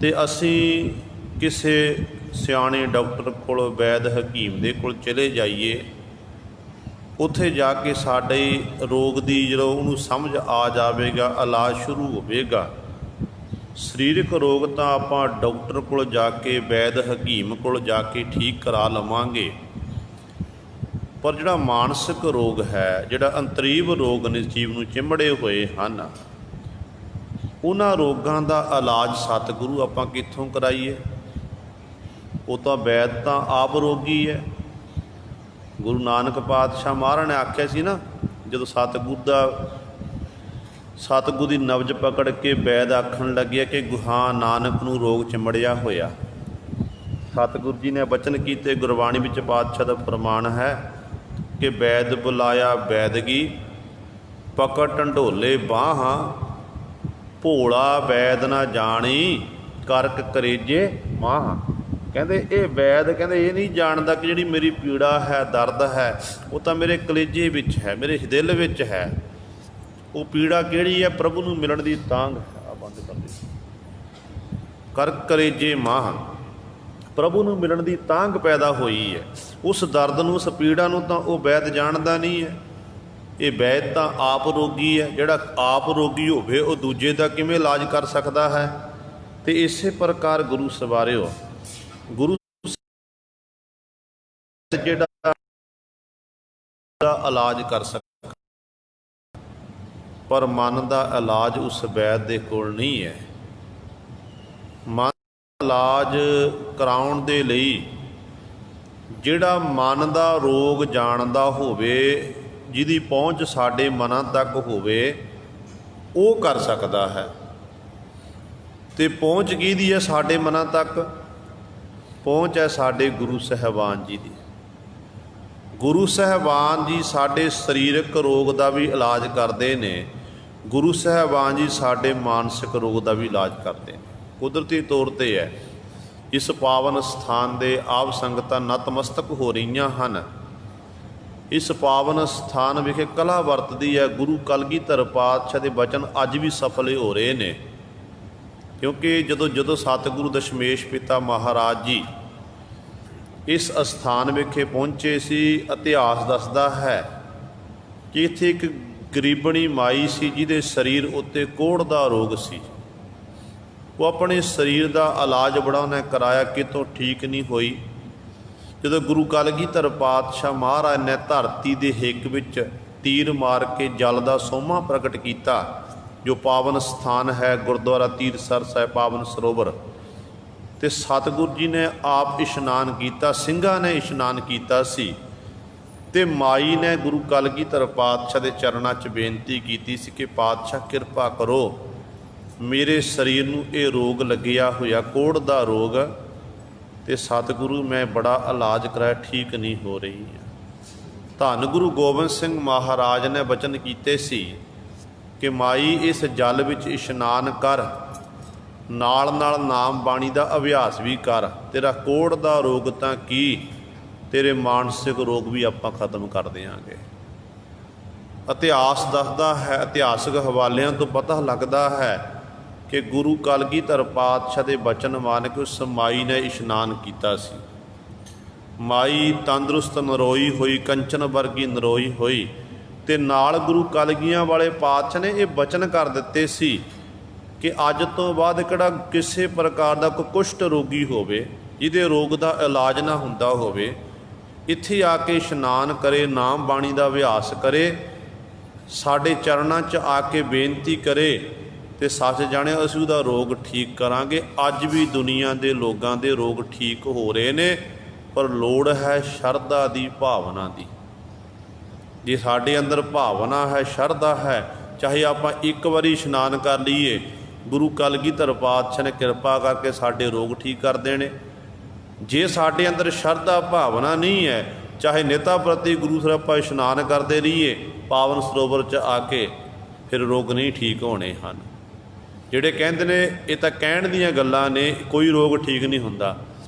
ਤੇ ਅਸੀਂ ਕਿਸੇ ਸਿਆਣੇ ਡਾਕਟਰ ਕੋਲ, ਵੈਦ ਹਕੀਮ ਦੇ ਕੋਲ ਚਲੇ ਜਾਈਏ। ਉੱਥੇ ਜਾ ਕੇ ਸਾਡੇ ਰੋਗ ਦੀ ਜਦੋਂ ਉਹਨੂੰ ਸਮਝ ਆ ਜਾਵੇਗਾ, ਇਲਾਜ ਸ਼ੁਰੂ ਹੋਵੇਗਾ। ਸਰੀਰਕ ਰੋਗ ਤਾਂ ਆਪਾਂ ਡਾਕਟਰ ਕੋਲ ਜਾ ਕੇ, ਵੈਦ ਹਕੀਮ ਕੋਲ ਜਾ ਕੇ ਠੀਕ ਕਰਾ ਲਵਾਂਗੇ, ਪਰ ਜਿਹੜਾ ਮਾਨਸਿਕ ਰੋਗ ਹੈ, ਜਿਹੜਾ ਅੰਤਰੀਵ ਰੋਗ ਨੇ ਜੀਵ ਨੂੰ ਚਿੰਬੜੇ ਹੋਏ ਹਨ, ਉਹਨਾਂ ਰੋਗਾਂ ਦਾ ਇਲਾਜ ਸਤਿਗੁਰੂ ਆਪਾਂ ਕਿੱਥੋਂ ਕਰਾਈਏ। ਉਹ ਤਾਂ ਵੈਦ ਤਾਂ ਆਪ ਰੋਗੀ ਹੈ। ਗੁਰੂ ਨਾਨਕ ਪਾਤਸ਼ਾਹ ਮਹਾਰਾਜ ਨੇ ਆਖਿਆ ਸੀ ਨਾ, ਜਦੋਂ ਸਤਿਗੁਰੂ ਦੀ ਨਬਜ਼ ਪਕੜ ਕੇ ਵੈਦ ਆਖਣ ਲੱਗਿਆ ਕਿ ਹਾਂ ਨਾਨਕ ਨੂੰ ਰੋਗ ਚਿੰਬੜਿਆ ਹੋਇਆ। ਸਤਿਗੁਰੂ ਜੀ ਨੇ ਬਚਨ ਕੀਤੇ। ਗੁਰਬਾਣੀ ਵਿੱਚ ਪਾਤਸ਼ਾਹ ਦਾ ਫਰਮਾਨ ਹੈ ਕਿ ਵੈਦ ਬੁਲਾਇਆ ਵੈਦਗੀ, ਪਕੜ ਢੰਡੋਲੇ ਬਾਹਾਂ, ਭੋਲਾ ਵੈਦ ਨਾ ਜਾਣੀ, ਕਰਕ ਕਰੇਜੇ ਮਾਹ। ਕਹਿੰਦੇ ਇਹ ਵੈਦ, ਕਹਿੰਦੇ ਇਹ ਨਹੀਂ ਜਾਣਦਾ ਕਿ ਜਿਹੜੀ ਮੇਰੀ ਪੀੜਾ ਹੈ, ਦਰਦ ਹੈ, ਉਹ ਤਾਂ ਮੇਰੇ ਕਲੇਜੇ ਵਿੱਚ ਹੈ, ਮੇਰੇ ਦਿਲ ਵਿੱਚ ਹੈ। ਉਹ ਪੀੜਾ ਕਿਹੜੀ ਹੈ? ਪ੍ਰਭੂ ਨੂੰ ਮਿਲਣ ਦੀ ਤਾਂਘ ਹੈ। ਆ ਬੰਦ ਕਰ ਦੇ। ਕਰਕ ਕਰੇਜੇ ਮਾਹ, ਪ੍ਰਭੂ ਨੂੰ ਮਿਲਣ ਦੀ ਤਾਂਘ ਪੈਦਾ ਹੋਈ ਹੈ। ਉਸ ਦਰਦ ਨੂੰ, ਉਸ ਪੀੜਾ ਨੂੰ ਤਾਂ ਉਹ ਵੈਦ ਜਾਣਦਾ ਨਹੀਂ ਹੈ। ਇਹ ਵੈਦ ਤਾਂ ਆਪ ਰੋਗੀ ਹੈ। ਜਿਹੜਾ ਆਪ ਰੋਗੀ ਹੋਵੇ ਉਹ ਦੂਜੇ ਦਾ ਕਿਵੇਂ ਇਲਾਜ ਕਰ ਸਕਦਾ ਹੈ। ਤੇ ਇਸੇ ਪ੍ਰਕਾਰ ਗੁਰੂ ਸਵਾਰਿਓ, ਗੁਰੂ ਜਿਹੜਾ ਇਲਾਜ ਕਰ ਸਕਦਾ, ਪਰ ਮਨ ਦਾ ਇਲਾਜ ਉਸ ਵੈਦ ਦੇ ਕੋਲ ਨਹੀਂ ਹੈ। ਮਨ ਦਾ ਇਲਾਜ ਕਰਾਉਣ ਦੇ ਲਈ ਜਿਹੜਾ ਮਨ ਦਾ ਰੋਗ ਜਾਣਦਾ ਹੋਵੇ, ਜਿਹਦੀ ਪਹੁੰਚ ਸਾਡੇ ਮਨਾਂ ਤੱਕ ਹੋਵੇ, ਉਹ ਕਰ ਸਕਦਾ ਹੈ। ਤੇ ਪਹੁੰਚ ਕਿਹਦੀ ਹੈ ਸਾਡੇ ਮਨਾਂ ਤੱਕ? ਪਹੁੰਚ ਹੈ ਸਾਡੇ ਗੁਰੂ ਸਾਹਿਬਾਨ ਜੀ ਦੀ। ਗੁਰੂ ਸਾਹਿਬਾਨ ਜੀ ਸਾਡੇ ਸਰੀਰਕ ਰੋਗ ਦਾ ਵੀ ਇਲਾਜ ਕਰਦੇ ਨੇ। ਗੁਰੂ ਸਾਹਿਬਾਨ ਜੀ ਸਾਡੇ ਮਾਨਸਿਕ ਰੋਗ ਦਾ ਵੀ ਇਲਾਜ ਕਰਦੇ ਨੇ। ਕੁਦਰਤੀ ਤੌਰ 'ਤੇ ਹੈ। ਇਸ ਪਾਵਨ ਸਥਾਨ ਦੇ ਆਪ ਸੰਗਤਾਂ ਨਤਮਸਤਕ ਹੋ ਰਹੀਆਂ ਹਨ। ਇਸ ਪਾਵਨ ਸਥਾਨ ਵਿਖੇ ਕਲਾ ਵਰਤਦੀ ਹੈ। ਗੁਰੂ ਕਲਗੀਧਰ ਪਾਤਸ਼ਾਹ ਦੇ ਬਚਨ ਅੱਜ ਵੀ ਸਫਲ ਹੋ ਰਹੇ ਨੇ, ਕਿਉਂਕਿ ਜਦੋਂ ਸਤਿਗੁਰੂ ਦਸ਼ਮੇਸ਼ ਪਿਤਾ ਮਹਾਰਾਜ ਜੀ ਇਸ ਅਸਥਾਨ ਵਿਖੇ ਪਹੁੰਚੇ ਸੀ, ਇਤਿਹਾਸ ਦੱਸਦਾ ਹੈ ਕਿ ਇੱਥੇ ਇੱਕ ਗਰੀਬਣੀ ਮਾਈ ਸੀ ਜਿਹਦੇ ਸਰੀਰ ਉੱਤੇ ਕੋਹੜ ਦਾ ਰੋਗ ਸੀ। ਉਹ ਆਪਣੇ ਸਰੀਰ ਦਾ ਇਲਾਜ ਬੜਾ ਉਹਨੇ ਕਰਾਇਆ, ਕਿਤੋਂ ਠੀਕ ਨਹੀਂ ਹੋਈ। ਜਦੋਂ ਗੁਰੂ ਕਲਗੀਧਰ ਪਾਤਸ਼ਾਹ ਮਹਾਰਾਜ ਨੇ ਧਰਤੀ ਦੇ ਹਿੱਕ ਵਿੱਚ ਤੀਰ ਮਾਰ ਕੇ ਜਲ ਦਾ ਸੋਮਾ ਪ੍ਰਗਟ ਕੀਤਾ, ਜੋ ਪਾਵਨ ਸਥਾਨ ਹੈ ਗੁਰਦੁਆਰਾ ਤੀਰਸਰ ਸਾਹਿਬ ਪਾਵਨ ਸਰੋਵਰ, ਤੇ ਸਤਿਗੁਰੂ ਜੀ ਨੇ ਆਪ ਇਸ਼ਨਾਨ ਕੀਤਾ, ਸਿੰਘਾਂ ਨੇ ਇਸ਼ਨਾਨ ਕੀਤਾ ਸੀ। ਤੇ ਮਾਈ ਨੇ ਗੁਰੂ ਕਲਗੀਧਰ ਪਾਤਸ਼ਾਹ ਦੇ ਚਰਨਾਂ 'ਚ ਬੇਨਤੀ ਕੀਤੀ ਸੀ ਕਿ ਪਾਤਸ਼ਾਹ ਕਿਰਪਾ ਕਰੋ, ਮੇਰੇ ਸਰੀਰ ਨੂੰ ਇਹ ਰੋਗ ਲੱਗਿਆ ਹੋਇਆ, ਕੋਹੜ ਦਾ ਰੋਗ, ਤੇ ਸਤਿਗੁਰੂ ਮੈਂ ਬੜਾ ਇਲਾਜ ਕਰਾਇਆ, ਠੀਕ ਨਹੀਂ ਹੋ ਰਹੀ ਹੈ। ਧੰਨ ਗੁਰੂ ਗੋਬਿੰਦ ਸਿੰਘ ਮਹਾਰਾਜ ਨੇ ਬਚਨ ਕੀਤੇ ਸੀ ਕਿ ਮਾਈ ਇਸ ਜਲ ਵਿੱਚ ਇਸ਼ਨਾਨ ਕਰ, ਨਾਲ ਨਾਲ ਨਾਮ ਬਾਣੀ ਦਾ ਅਭਿਆਸ ਵੀ ਕਰ, ਤੇਰਾ ਕੋਹੜ ਦਾ ਰੋਗ ਤਾਂ ਕੀ, ਤੇਰੇ ਮਾਨਸਿਕ ਰੋਗ ਵੀ ਆਪਾਂ ਖਤਮ ਕਰ ਦਿਆਂਗੇ। ਇਤਿਹਾਸ ਦੱਸਦਾ ਹੈ, ਇਤਿਹਾਸਕ ਹਵਾਲਿਆਂ ਤੋਂ ਪਤਾ ਲੱਗਦਾ ਹੈ ਕਿ ਗੁਰੂ ਕਲਗੀਧਰ ਪਾਤਸ਼ਾਹ ਦੇ ਬਚਨ ਮੰਨ ਕੇ ਉਸ ਮਾਈ ਨੇ ਇਸ਼ਨਾਨ ਕੀਤਾ ਸੀ। ਮਾਈ ਤੰਦਰੁਸਤ ਨਰੋਈ ਹੋਈ, ਕੰਚਨ ਵਰਗੀ ਨਰੋਈ ਹੋਈ, ਤੇ ਨਾਲ ਗੁਰੂ ਕਲਗੀਆਂ ਵਾਲੇ ਪਾਤਸ਼ਾਹ ਨੇ ਇਹ ਬਚਨ ਕਰ ਦਿੱਤੇ ਸੀ ਕਿ ਅੱਜ ਤੋਂ ਬਾਅਦ ਕਿਹੜਾ ਕਿਸੇ ਪ੍ਰਕਾਰ ਦਾ ਕੋਈ ਕੁਸ਼ਟ ਰੋਗੀ ਹੋਵੇ, ਜਿਹਦੇ ਰੋਗ ਦਾ ਇਲਾਜ ਨਾ ਹੁੰਦਾ ਹੋਵੇ, ਇੱਥੇ ਆ ਕੇ ਇਸ਼ਨਾਨ ਕਰੇ, ਨਾਮ ਬਾਣੀ ਦਾ ਅਭਿਆਸ ਕਰੇ, ਸਾਡੇ ਚਰਨਾਂ 'ਚ ਆ ਕੇ ਬੇਨਤੀ ਕਰੇ, ਤੇ ਸੱਚ ਜਾਣਿਓ ਅਸੀਂ ਉਹਦਾ ਰੋਗ ਠੀਕ ਕਰਾਂਗੇ। ਅੱਜ ਵੀ ਦੁਨੀਆ ਦੇ ਲੋਕਾਂ ਦੇ ਰੋਗ ਠੀਕ ਹੋ ਰਹੇ ਨੇ, ਪਰ ਲੋੜ ਹੈ ਸ਼ਰਧਾ ਦੀ, ਭਾਵਨਾ ਦੀ। ਜੇ ਸਾਡੇ ਅੰਦਰ ਭਾਵਨਾ ਹੈ, ਸ਼ਰਧਾ ਹੈ, ਚਾਹੇ ਆਪਾਂ ਇੱਕ ਵਾਰੀ ਇਸ਼ਨਾਨ ਕਰ ਲਈਏ, ਗੁਰੂ ਕਲਗੀਧਰ ਪਾਤਸ਼ਾਹ ਨੇ ਕਿਰਪਾ ਕਰਕੇ ਸਾਡੇ ਰੋਗ ਠੀਕ ਕਰ ਦੇਣੇ। ਜੇ ਸਾਡੇ ਅੰਦਰ ਸ਼ਰਧਾ ਭਾਵਨਾ ਨਹੀਂ ਹੈ, ਚਾਹੇ ਨਿਤਾ ਪ੍ਰਤੀ ਗੁਰੂ ਸਾਹਿਬ ਆਪਾਂ ਇਸ਼ਨਾਨ ਕਰਦੇ ਰਹੀਏ ਪਾਵਨ ਸਰੋਵਰ 'ਚ ਆ ਕੇ, ਫਿਰ ਰੋਗ ਨਹੀਂ ਠੀਕ ਹੋਣੇ ਹਨ। ਜਿਹੜੇ ਕਹਿੰਦੇ ਨੇ ਇਹ ਤਾਂ ਕਹਿਣ ਦੀਆਂ ਗੱਲਾਂ ਨੇ, ਕੋਈ ਰੋਗ ਠੀਕ ਨਹੀਂ ਹੁੰਦਾ,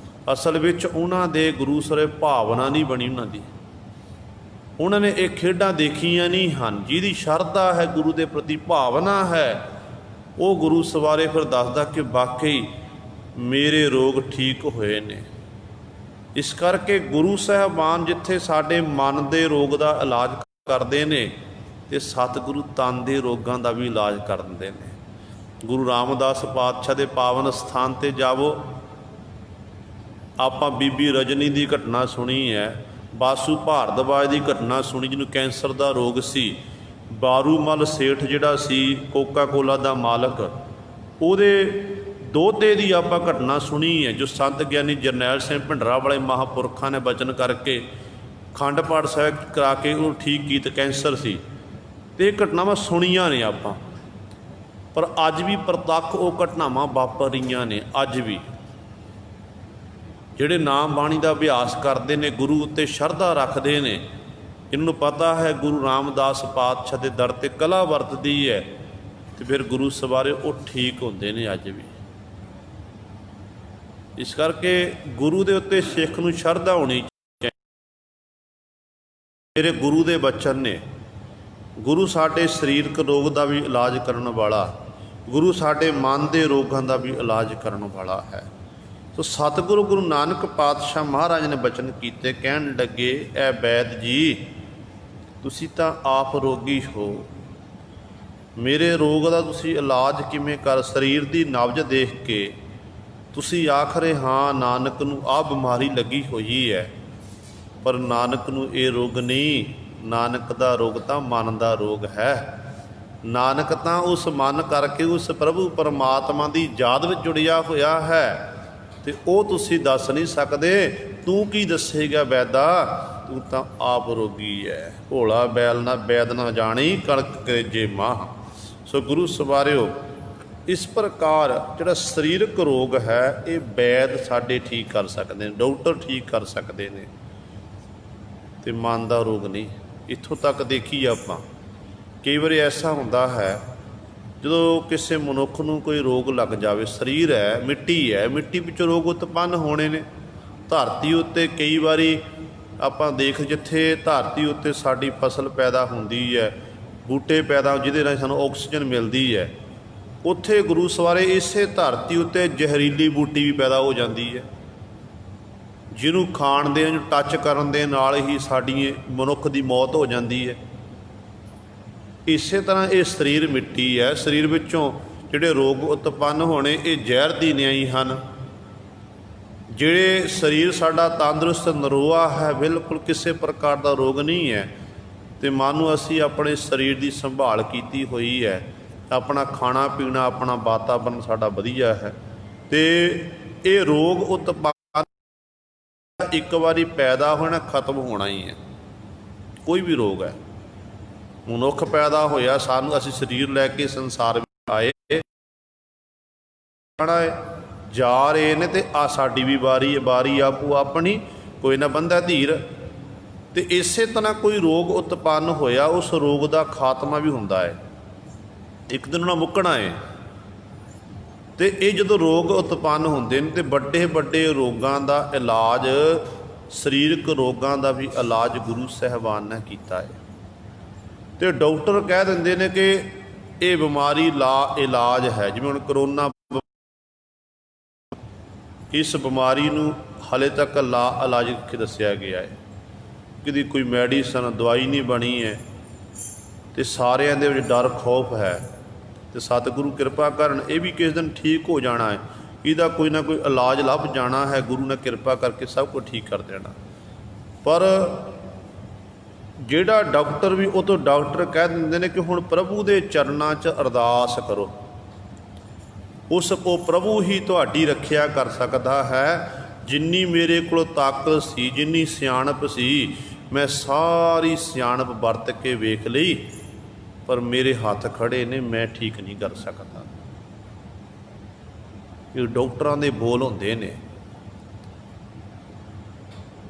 ਅਸਲ ਵਿੱਚ ਉਹਨਾਂ ਦੇ ਗੁਰੂ ਸਾਹਿਬ ਭਾਵਨਾ ਨਹੀਂ ਬਣੀ ਉਹਨਾਂ ਦੀ, ਉਹਨਾਂ ਨੇ ਇਹ ਖੇਡਾਂ ਦੇਖੀਆਂ ਨਹੀਂ ਹਨ। ਜਿਹਦੀ ਸ਼ਰਧਾ ਹੈ, ਗੁਰੂ ਦੇ ਪ੍ਰਤੀ ਭਾਵਨਾ ਹੈ, ਉਹ ਗੁਰੂ ਸਵਾਰੇ ਫਿਰ ਦੱਸਦਾ ਕਿ ਵਾਕਈ ਮੇਰੇ ਰੋਗ ਠੀਕ ਹੋਏ ਨੇ। ਇਸ ਕਰਕੇ ਗੁਰੂ ਸਾਹਿਬਾਨ ਜਿੱਥੇ ਸਾਡੇ ਮਨ ਦੇ ਰੋਗ ਦਾ ਇਲਾਜ ਕਰਦੇ ਨੇ, ਤੇ ਸਤਿਗੁਰੂ ਤਨ ਦੇ ਰੋਗਾਂ ਦਾ ਵੀ ਇਲਾਜ ਕਰ ਦਿੰਦੇ ਨੇ। ਗੁਰੂ ਰਾਮਦਾਸ ਪਾਤਸ਼ਾਹ ਦੇ ਪਾਵਨ ਸਥਾਨ 'ਤੇ ਜਾਵੋ, ਆਪਾਂ ਬੀਬੀ ਰਜਨੀ ਦੀ ਘਟਨਾ ਸੁਣੀ ਹੈ, ਬਾਸੂ ਭਾਰਦਵਾਜ ਦੀ ਘਟਨਾ ਸੁਣੀ, ਜਿਹਨੂੰ ਕੈਂਸਰ ਦਾ ਰੋਗ ਸੀ। ਬਾਰੂਮਲ ਸੇਠ ਜਿਹੜਾ ਸੀ ਕੋਕਾ ਕੋਲਾ ਦਾ ਮਾਲਕ, ਉਹਦੇ ਦੋਹਤੇ ਦੀ ਆਪਾਂ ਘਟਨਾ ਸੁਣੀ ਹੈ, ਜੋ ਸੰਤ ਗਿਆਨੀ ਜਰਨੈਲ ਸਿੰਘ ਭਿੰਡਰਾਂ ਵਾਲੇ ਮਹਾਂਪੁਰਖਾਂ ਨੇ ਬਚਨ ਕਰਕੇ ਖੰਡ ਪਾਠ ਸਾਹਿਬ ਕਰਾ ਕੇ ਉਹ ਠੀਕ ਕੀਤਾ। ਕੈਂਸਰ ਸੀ, ਅਤੇ ਇਹ ਘਟਨਾਵਾਂ ਸੁਣੀਆਂ ਨੇ ਆਪਾਂ, ਪਰ ਅੱਜ ਵੀ ਪ੍ਰਤੱਖ ਉਹ ਘਟਨਾਵਾਂ ਵਾਪਰ ਰਹੀਆਂ ਨੇ। ਅੱਜ ਵੀ ਜਿਹੜੇ ਨਾਮ ਬਾਣੀ ਦਾ ਅਭਿਆਸ ਕਰਦੇ ਨੇ, ਗੁਰੂ ਉੱਤੇ ਸ਼ਰਧਾ ਰੱਖਦੇ ਨੇ, ਇਹਨਾਂ ਨੂੰ ਪਤਾ ਹੈ ਗੁਰੂ ਰਾਮਦਾਸ ਪਾਤਸ਼ਾਹ ਦੇ ਦਰ 'ਤੇ ਕਲਾ ਵਰਤਦੀ ਹੈ, ਅਤੇ ਫਿਰ ਗੁਰੂ ਸਵਾਰੇ ਉਹ ਠੀਕ ਹੁੰਦੇ ਨੇ ਅੱਜ ਵੀ। ਇਸ ਕਰਕੇ ਗੁਰੂ ਦੇ ਉੱਤੇ ਸਿੱਖ ਨੂੰ ਸ਼ਰਧਾ ਹੋਣੀ ਚਾਹੀਦੀ। ਮੇਰੇ ਗੁਰੂ ਦੇ ਬਚਨ ਨੇ, ਗੁਰੂ ਸਾਡੇ ਸਰੀਰਕ ਰੋਗ ਦਾ ਵੀ ਇਲਾਜ ਕਰਨ ਵਾਲਾ, ਗੁਰੂ ਸਾਡੇ ਮਨ ਦੇ ਰੋਗਾਂ ਦਾ ਵੀ ਇਲਾਜ ਕਰਨ ਵਾਲਾ ਹੈ। ਸੋ ਸਤਿਗੁਰੂ ਗੁਰੂ ਨਾਨਕ ਪਾਤਸ਼ਾਹ ਮਹਾਰਾਜ ਨੇ ਬਚਨ ਕੀਤੇ, ਕਹਿਣ ਲੱਗੇ, ਐ ਵੈਦ ਜੀ, ਤੁਸੀਂ ਤਾਂ ਆਪ ਰੋਗੀ ਹੋ, ਮੇਰੇ ਰੋਗ ਦਾ ਤੁਸੀਂ ਇਲਾਜ ਕਿਵੇਂ ਕਰ? ਸਰੀਰ ਦੀ ਨਬਜ਼ ਦੇਖ ਕੇ ਤੁਸੀਂ ਆਖ ਰਹੇ ਹਾਂ ਨਾਨਕ ਨੂੰ ਆਹ ਬਿਮਾਰੀ ਲੱਗੀ ਹੋਈ ਹੈ, ਪਰ ਨਾਨਕ ਨੂੰ ਇਹ ਰੋਗ ਨਹੀਂ, ਨਾਨਕ ਦਾ ਰੋਗ ਤਾਂ ਮਨ ਦਾ ਰੋਗ ਹੈ। ਨਾਨਕ ਤਾਂ ਉਸ ਮਨ ਕਰਕੇ ਉਸ ਪ੍ਰਭੂ ਪਰਮਾਤਮਾ ਦੀ ਯਾਦ ਵਿੱਚ ਜੁੜਿਆ ਹੋਇਆ ਹੈ, ਅਤੇ ਉਹ ਤੁਸੀਂ ਦੱਸ ਨਹੀਂ ਸਕਦੇ। ਤੂੰ ਕੀ ਦੱਸੇਗਾ ਵੈਦਾ, ਤੂੰ ਤਾਂ ਆਪ ਰੋਗੀ ਹੈ। ਭੋਲਾ ਬੈਲ ਨਾ ਵੈਦ ਨਾ ਜਾਣੀ, ਕਣਕ ਕਰੇਜੇ ਮਾਹ। ਸੋ ਗੁਰੂ ਸਵਾਰਿਓ, ਇਸ ਪ੍ਰਕਾਰ ਜਿਹੜਾ ਸਰੀਰਕ ਰੋਗ ਹੈ, ਇਹ ਵੈਦ ਸਾਡੇ ਠੀਕ ਕਰ ਸਕਦੇ ਨੇ, ਡਾਕਟਰ ਠੀਕ ਕਰ ਸਕਦੇ ਨੇ, ਅਤੇ ਮਨ ਦਾ ਰੋਗ ਨਹੀਂ। ਇੱਥੋਂ ਤੱਕ ਦੇਖੀਏ ਆਪਾਂ, ਕਈ ਵਾਰੀ ਐਸਾ ਹੁੰਦਾ ਹੈ ਜਦੋਂ ਕਿਸੇ ਮਨੁੱਖ ਨੂੰ ਕੋਈ ਰੋਗ ਲੱਗ ਜਾਵੇ, ਸਰੀਰ ਹੈ, ਮਿੱਟੀ ਹੈ, ਮਿੱਟੀ ਵਿੱਚੋਂ ਰੋਗ ਉਤਪੰਨ ਹੋਣੇ ਨੇ। ਧਰਤੀ ਉੱਤੇ ਕਈ ਵਾਰੀ ਆਪਾਂ ਦੇਖ, ਜਿੱਥੇ ਧਰਤੀ ਉੱਤੇ ਸਾਡੀ ਫਸਲ ਪੈਦਾ ਹੁੰਦੀ ਹੈ, ਬੂਟੇ ਪੈਦਾ, ਜਿਹਦੇ ਨਾਲ ਸਾਨੂੰ ਆਕਸੀਜਨ ਮਿਲਦੀ ਹੈ, ਉੱਥੇ ਗੁਰੂ ਸਵਾਰੇ ਇਸੇ ਧਰਤੀ ਉੱਤੇ ਜ਼ਹਿਰੀਲੀ ਬੂਟੀ ਵੀ ਪੈਦਾ ਹੋ ਜਾਂਦੀ ਹੈ, ਜਿਹਨੂੰ ਖਾਣ ਦੇ, ਜਿਹਨੂੰ ਟੱਚ ਕਰਨ ਦੇ ਨਾਲ ਹੀ ਸਾਡੀ ਮਨੁੱਖ ਦੀ ਮੌਤ ਹੋ ਜਾਂਦੀ ਹੈ। ਇਸੇ ਤਰ੍ਹਾਂ ਇਹ ਸਰੀਰ ਮਿੱਟੀ ਹੈ, ਸਰੀਰ ਵਿੱਚੋਂ ਜਿਹੜੇ ਰੋਗ ਉਤਪੰਨ ਹੋਣੇ, ਇਹ ਜ਼ਹਿਰ ਦੀ ਨਿਆਈ ਹਨ। ਜਿਹੜੇ ਸਰੀਰ ਸਾਡਾ ਤੰਦਰੁਸਤ ਨਰੋਆ ਹੈ, ਬਿਲਕੁਲ ਕਿਸੇ ਪ੍ਰਕਾਰ ਦਾ ਰੋਗ ਨਹੀਂ ਹੈ, ਅਤੇ ਮਾਨੋ ਅਸੀਂ ਆਪਣੇ ਸਰੀਰ ਦੀ ਸੰਭਾਲ ਕੀਤੀ ਹੋਈ ਹੈ, ਆਪਣਾ ਖਾਣਾ ਪੀਣਾ, ਆਪਣਾ ਵਾਤਾਵਰਨ ਸਾਡਾ ਵਧੀਆ ਹੈ, ਅਤੇ ਇਹ ਰੋਗ ਉਤਪੰਨ ਇੱਕ ਵਾਰੀ ਪੈਦਾ ਹੋਣਾ, ਖਤਮ ਹੋਣਾ ਹੀ ਹੈ। ਕੋਈ ਵੀ ਰੋਗ ਹੈ, ਮਨੁੱਖ ਪੈਦਾ ਹੋਇਆ, ਸਾਨੂੰ, ਅਸੀਂ ਸਰੀਰ ਲੈ ਕੇ ਸੰਸਾਰ ਵਿੱਚ ਆਏ, ਜਾ ਰਹੇ ਨੇ, ਅਤੇ ਆ ਸਾਡੀ ਵੀ ਵਾਰੀ ਹੈ, ਵਾਰੀ ਆਪੋ ਆਪਣੀ, ਕੋਈ ਨਾ ਬੰਦਾ ਧੀਰ। ਅਤੇ ਇਸੇ ਤਰ੍ਹਾਂ ਕੋਈ ਰੋਗ ਉਤਪੰਨ ਹੋਇਆ, ਉਸ ਰੋਗ ਦਾ ਖਾਤਮਾ ਵੀ ਹੁੰਦਾ ਹੈ, ਇੱਕ ਦਿਨ ਉਹਨਾਂ ਮੁੱਕਣਾ ਹੈ। ਅਤੇ ਇਹ ਜਦੋਂ ਰੋਗ ਉਤਪੰਨ ਹੁੰਦੇ ਨੇ, ਅਤੇ ਵੱਡੇ ਵੱਡੇ ਰੋਗਾਂ ਦਾ ਇਲਾਜ, ਸਰੀਰਕ ਰੋਗਾਂ ਦਾ ਵੀ ਇਲਾਜ ਗੁਰੂ ਸਾਹਿਬਾਨ ਨੇ ਕੀਤਾ ਹੈ। ਅਤੇ ਡਾਕਟਰ ਕਹਿ ਦਿੰਦੇ ਨੇ ਕਿ ਇਹ ਬਿਮਾਰੀ ਇਲਾਜ ਹੈ। ਜਿਵੇਂ ਹੁਣ ਕਰੋਨਾ, ਇਸ ਬਿਮਾਰੀ ਨੂੰ ਹਾਲੇ ਤੱਕ ਇਲਾਜ ਦੱਸਿਆ ਗਿਆ ਹੈ, ਕਿਤੇ ਕੋਈ ਮੈਡੀਸਨ, ਦਵਾਈ ਨਹੀਂ ਬਣੀ ਹੈ, ਅਤੇ ਸਾਰਿਆਂ ਦੇ ਵਿੱਚ ਡਰ ਖੌਫ ਹੈ। ਅਤੇ ਸਤਿਗੁਰੂ ਕਿਰਪਾ ਕਰਨ, ਇਹ ਵੀ ਕਿਸ ਦਿਨ ਠੀਕ ਹੋ ਜਾਣਾ ਹੈ, ਇਹਦਾ ਕੋਈ ਨਾ ਕੋਈ ਇਲਾਜ ਲੱਭ ਜਾਣਾ ਹੈ, ਗੁਰੂ ਨੇ ਕਿਰਪਾ ਕਰਕੇ ਸਭ ਕੁਝ ਠੀਕ ਕਰ ਦੇਣਾ। ਪਰ ਜਿਹੜਾ ਡਾਕਟਰ ਵੀ, ਉਹ ਤੋਂ ਡਾਕਟਰ ਕਹਿ ਦਿੰਦੇ ਨੇ ਕਿ ਹੁਣ ਪ੍ਰਭੂ ਦੇ ਚਰਨਾਂ 'ਚ ਅਰਦਾਸ ਕਰੋ, ਉਹ ਪ੍ਰਭੂ ਹੀ ਤੁਹਾਡੀ ਰੱਖਿਆ ਕਰ ਸਕਦਾ ਹੈ। ਜਿੰਨੀ ਮੇਰੇ ਕੋਲ ਤਾਕਤ ਸੀ, ਜਿੰਨੀ ਸਿਆਣਪ ਸੀ, मैं सारी सियाणप वरत के वेख लई, पर मेरे हथ खड़े ने, मैं ठीक नहीं कर सकता। ये डॉक्टरां दे बोल होंदे ने।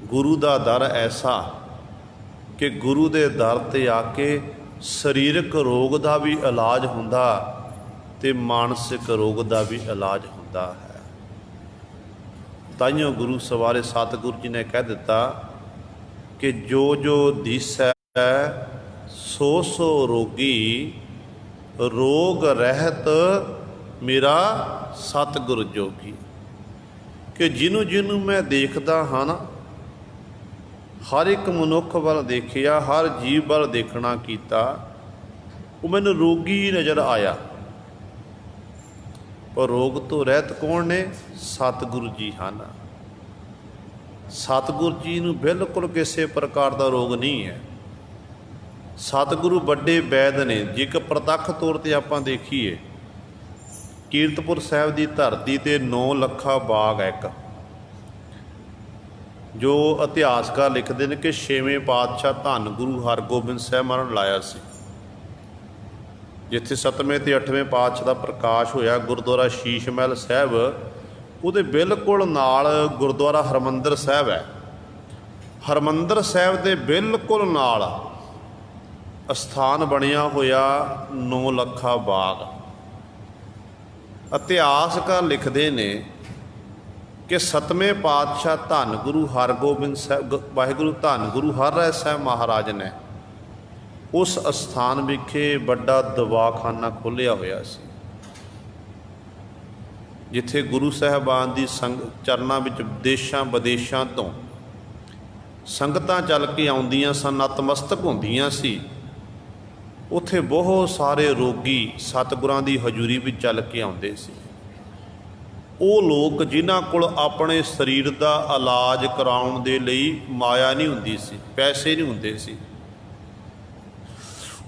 गुरु दा दर ऐसा कि गुरु दे दर ते आके सरीरक रोग दा भी इलाज हुंदा ते मानसिक रोग दा भी इलाज हुंदा है। ताइयों गुरु सवारे सतगुरु जी ने कह दिता कि जो जो दिसै सो सो रोगी, रोग रहत मेरा सतगुर जोगी। कि जिन्हों जिन्हों मैं देखदा हाँ ना, हर एक मनुख वाल देखिया, हर जीव वाल देखना कीता, वो मैनू रोगी नज़र आया। पर रोग तो रहत कौन ने? सतगुरु जी हैं। सतगुरु जी नू बिल्कुल किसी प्रकार का रोग नहीं है। सतगुरु बड़े वैद ने। जेकर प्रतੱਖ तौर पर आप देखिए, कीरतपुर साहिब की धरती ते 9 ਲੱਖਾ बाग है एक, जो इतिहासकार लिखते हैं कि 6वें पातशाह धन गुरु हरगोबिंद साहब महाराज ने लाया सी। जिथे 7वें ते 8वें पातशाह का प्रकाश होया, गुरुद्वारा शीश महल साहब, ਉਹਦੇ बिल्कुल नाल गुरुद्वारा हरमंदर साहब है। हरमंदर साहब के बिल्कुल नाल स्थान बनिया होया 9 ਲੱਖਾ बाग। इतिहासकार लिखते ने कि 7वें पातशाह धन गुरु हरगोबिंद साहब, वाहिगुरु धन गुरु हरराय साहब महाराज ने उस स्थान विखे बड़ा दवाखाना खोलिया होया सी, जिथे गुरु साहबान की चरनां विच देशां विदेशां तो संगतां चल के आउंदियां सन, नतमस्तक होंदियां सी। उत्थे बहुत सारे रोगी सतगुरां की हजूरी में चल के आउंदे सी। ਉਹ ਲੋਕ ਜਿਨ੍ਹਾਂ ਕੋਲ ਆਪਣੇ ਸਰੀਰ ਦਾ ਇਲਾਜ ਕਰਾਉਣ ਦੇ ਲਈ ਮਾਇਆ ਨਹੀਂ ਹੁੰਦੀ ਸੀ, ਪੈਸੇ ਨਹੀਂ ਹੁੰਦੇ ਸੀ,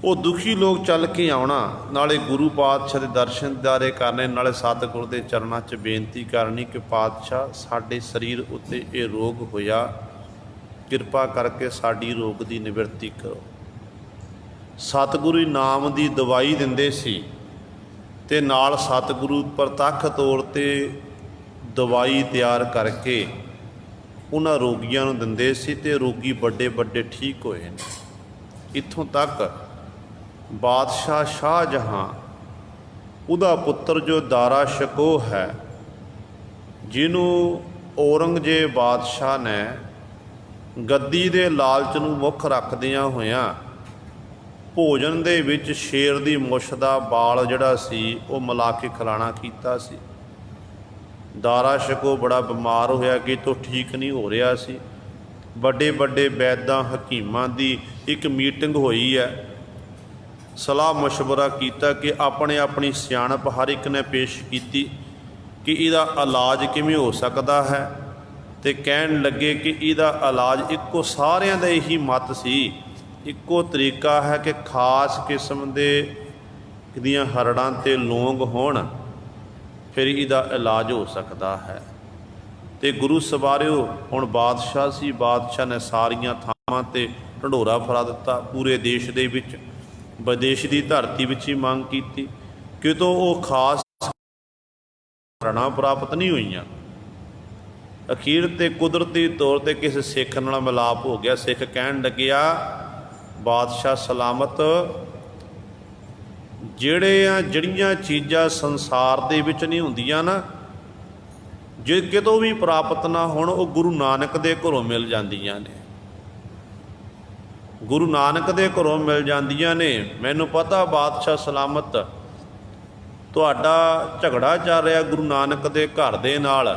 ਉਹ ਦੁਖੀ ਲੋਕ ਚੱਲ ਕੇ ਆਉਣਾ, ਨਾਲੇ ਗੁਰੂ ਪਾਤਸ਼ਾਹ ਦੇ ਦਰਸ਼ਨ ਦਿਦਾਰੇ ਕਰਨੇ, ਨਾਲੇ ਸਤਿਗੁਰ ਦੇ ਚਰਨਾਂ 'ਚ ਬੇਨਤੀ ਕਰਨੀ ਕਿ ਪਾਤਸ਼ਾਹ ਸਾਡੇ ਸਰੀਰ ਉੱਤੇ ਇਹ ਰੋਗ ਹੋਇਆ, ਕਿਰਪਾ ਕਰਕੇ ਸਾਡੀ ਰੋਗ ਦੀ ਨਿਵਰਤੀ ਕਰੋ। ਸਤਿਗੁਰੂ ਨਾਮ ਦੀ ਦਵਾਈ ਦਿੰਦੇ ਸੀ ਤੇ ਨਾਲ ਸਤਿਗੁਰੂ ਪ੍ਰਤੱਖ ਤੌਰ 'ਤੇ ਦਵਾਈ ਤਿਆਰ ਕਰਕੇ ਉਹਨਾਂ ਰੋਗੀਆਂ ਨੂੰ ਦਿੰਦੇ ਸੀ ਤੇ ਰੋਗੀ ਵੱਡੇ ਵੱਡੇ ਠੀਕ ਹੋਏ ਨੇ। ਇੱਥੋਂ ਤੱਕ ਬਾਦਸ਼ਾਹ ਸ਼ਾਹਜਹਾਂ, ਉਹਦਾ ਪੁੱਤਰ ਜੋ ਦਾਰਾ ਸ਼ਕੋਹ ਹੈ, ਜਿਹਨੂੰ ਔਰੰਗਜ਼ੇਬ ਬਾਦਸ਼ਾਹ ਨੇ ਗੱਦੀ ਦੇ ਲਾਲਚ ਨੂੰ ਮੁੱਖ ਰੱਖਦਿਆਂ ਹੋਇਆਂ ਭੋਜਨ ਦੇ ਵਿੱਚ ਸ਼ੇਰ ਦੀ ਮੁੱਛ ਦਾ ਬਾਲ ਜਿਹੜਾ ਸੀ ਉਹ ਮਿਲਾ ਕੇ ਖਿਲਾਣਾ ਕੀਤਾ ਸੀ। ਦਾਰਾ ਸ਼ਕੋ ਬੜਾ ਬਿਮਾਰ ਹੋਇਆ ਕਿ ਤੋਂ ਠੀਕ ਨਹੀਂ ਹੋ ਰਿਹਾ ਸੀ। ਵੱਡੇ ਵੱਡੇ ਵੈਦਾਂ ਹਕੀਮਾਂ ਦੀ ਇੱਕ ਮੀਟਿੰਗ ਹੋਈ ਹੈ, ਸਲਾਹ ਮਸ਼ਵਰਾ ਕੀਤਾ ਕਿ ਆਪਣੇ ਆਪਣੀ ਸਿਆਣਪ ਹਰ ਇੱਕ ਨੇ ਪੇਸ਼ ਕੀਤੀ ਕਿ ਇਹਦਾ ਇਲਾਜ ਕਿਵੇਂ ਹੋ ਸਕਦਾ ਹੈ। ਤੇ ਕਹਿਣ ਲੱਗੇ ਕਿ ਇਹਦਾ ਇਲਾਜ ਇੱਕੋ, ਸਾਰਿਆਂ ਦਾ ਇਹੀ ਮਤ ਸੀ, ਇੱਕੋ ਤਰੀਕਾ ਹੈ ਕਿ ਖਾਸ ਕਿਸਮ ਦੇ ਦੀਆਂ ਹਰੜਾਂ 'ਤੇ ਲੌਂਗ ਹੋਣ, ਫਿਰ ਇਹਦਾ ਇਲਾਜ ਹੋ ਸਕਦਾ ਹੈ। ਤੇ ਗੁਰੂ ਸਵਾਰਿਓ, ਹੁਣ ਬਾਦਸ਼ਾਹ ਸੀ, ਬਾਦਸ਼ਾਹ ਨੇ ਸਾਰੀਆਂ ਥਾਵਾਂ 'ਤੇ ਢੰਡੋਰਾ ਫਰਾ ਦਿੱਤਾ। ਪੂਰੇ ਦੇਸ਼ ਦੇ ਵਿੱਚ, ਵਿਦੇਸ਼ ਦੀ ਧਰਤੀ ਵਿੱਚ ਹੀ ਮੰਗ ਕੀਤੀ, ਕਿਤੋਂ ਉਹ ਖਾਸ ਹਰੜਾਂ ਪ੍ਰਾਪਤ ਨਹੀਂ ਹੋਈਆਂ। ਅਖੀਰ 'ਤੇ ਕੁਦਰਤੀ ਤੌਰ 'ਤੇ ਕਿਸੇ ਸਿੱਖ ਨਾਲ ਮਿਲਾਪ ਹੋ ਗਿਆ। ਸਿੱਖ ਕਹਿਣ ਲੱਗਿਆ, ਬਾਦਸ਼ਾਹ ਸਲਾਮਤ, ਜਿਹੜੀਆਂ ਚੀਜ਼ਾਂ ਸੰਸਾਰ ਦੇ ਵਿੱਚ ਨਹੀਂ ਹੁੰਦੀਆਂ ਨਾ, ਜੇ ਕਿਤੋਂ ਵੀ ਪ੍ਰਾਪਤ ਨਾ ਹੋਣ, ਉਹ ਗੁਰੂ ਨਾਨਕ ਦੇ ਘਰੋਂ ਮਿਲ ਜਾਂਦੀਆਂ ਨੇ, ਗੁਰੂ ਨਾਨਕ ਦੇ ਘਰੋਂ ਮਿਲ ਜਾਂਦੀਆਂ ਨੇ। ਮੈਨੂੰ ਪਤਾ ਬਾਦਸ਼ਾਹ ਸਲਾਮਤ, ਤੁਹਾਡਾ ਝਗੜਾ ਚੱਲ ਰਿਹਾ ਗੁਰੂ ਨਾਨਕ ਦੇ ਘਰ ਦੇ ਨਾਲ,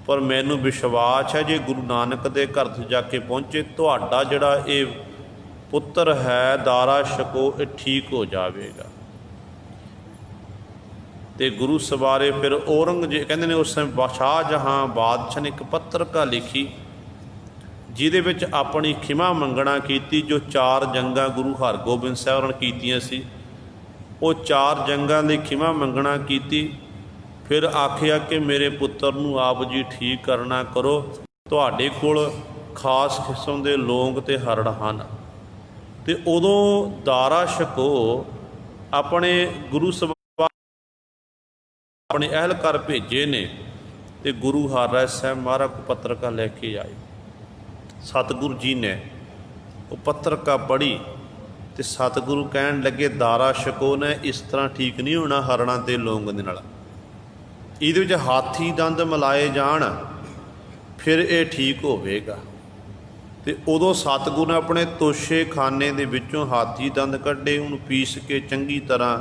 ਪਰ ਮੈਨੂੰ ਵਿਸ਼ਵਾਸ ਹੈ ਜੇ ਗੁਰੂ ਨਾਨਕ ਦੇ ਘਰ 'ਚ ਜਾ ਕੇ ਪਹੁੰਚੇ, ਤੁਹਾਡਾ ਜਿਹੜਾ ਇਹ ਪੁੱਤਰ ਹੈ ਦਾਰਾ ਸ਼ਕੋ, ਇਹ ਠੀਕ ਹੋ ਜਾਵੇਗਾ। ਤੇ ਗੁਰੂ ਸਵਾਰੇ ਫਿਰ ਔਰੰਗਜ਼ੇਬ, ਕਹਿੰਦੇ ਨੇ ਉਸ ਸਮੇਂ ਸ਼ਾਹਜਹਾਂ ਬਾਦਸ਼ਾਹ ਨੇ ਇੱਕ ਪੱਤਰਕਾ ਲਿਖੀ, ਜਿਹਦੇ ਵਿੱਚ ਆਪਣੀ ਖਿਮਾ ਮੰਗਣਾ ਕੀਤੀ। ਜੋ 4 ਜੰਗਾਂ ਗੁਰੂ ਹਰਗੋਬਿੰਦ ਸਾਹਿਬ ਨੇ ਕੀਤੀਆਂ ਸੀ, ਉਹ 4 ਜੰਗਾਂ ਦੀ ਖਿਮਾ ਮੰਗਣਾ ਕੀਤੀ। ਫਿਰ ਆਖਿਆ ਕਿ ਮੇਰੇ ਪੁੱਤਰ ਨੂੰ ਆਪ ਜੀ ਠੀਕ ਕਰਨਾ ਕਰੋ, ਤੁਹਾਡੇ ਕੋਲ ਖਾਸ ਕਿਸਮ ਦੇ ਲੌਂਗ ਤੇ ਹਰੜ ਹਨ। ਤੇ ਉਦੋਂ ਦਾਰਾ ਛਕੋ ਆਪਣੇ ਗੁਰੂ ਸਾਹਿਬਾਨ ਆਪਣੇ ਅਹਿਲਕਾਰ ਭੇਜੇ ਨੇ ਤੇ ਗੁਰੂ ਹਰਿਰਾਏ ਸਾਹਿਬ ਮਹਾਰਾਜ ਕੋ ਪੱਤਰਕਾ ਲੈ ਕੇ ਆਏ। ਸਤਿਗੁਰੂ ਜੀ ਨੇ ਉਹ ਪੱਤਰਕਾ ਪੜ੍ਹੀ ਤੇ ਸਤਿਗੁਰੂ ਕਹਿਣ ਲੱਗੇ ਦਾਰਾ ਛਕੋ ਨੇ ਇਸ ਤਰ੍ਹਾਂ ਠੀਕ ਨਹੀਂ ਹੋਣਾ ਹਰੜਾਂ ਤੇ ਲੌਂਗ ਦੇ ਨਾਲ, ਇਹਦੇ ਵਿੱਚ ਹਾਥੀ ਦੰਦ ਮਿਲਾਏ ਜਾਣ ਫਿਰ ਇਹ ਠੀਕ ਹੋਵੇਗਾ। ਤੇ ਉਦੋਂ ਸਤਿਗੁਰੂ ਨੇ ਆਪਣੇ ਤੋਸ਼ੇ ਖਾਨੇ ਦੇ ਵਿੱਚੋਂ ਹਾਥੀ ਦੰਦ ਕੱਢੇ, ਉਹਨੂੰ ਪੀਸ ਕੇ ਚੰਗੀ ਤਰ੍ਹਾਂ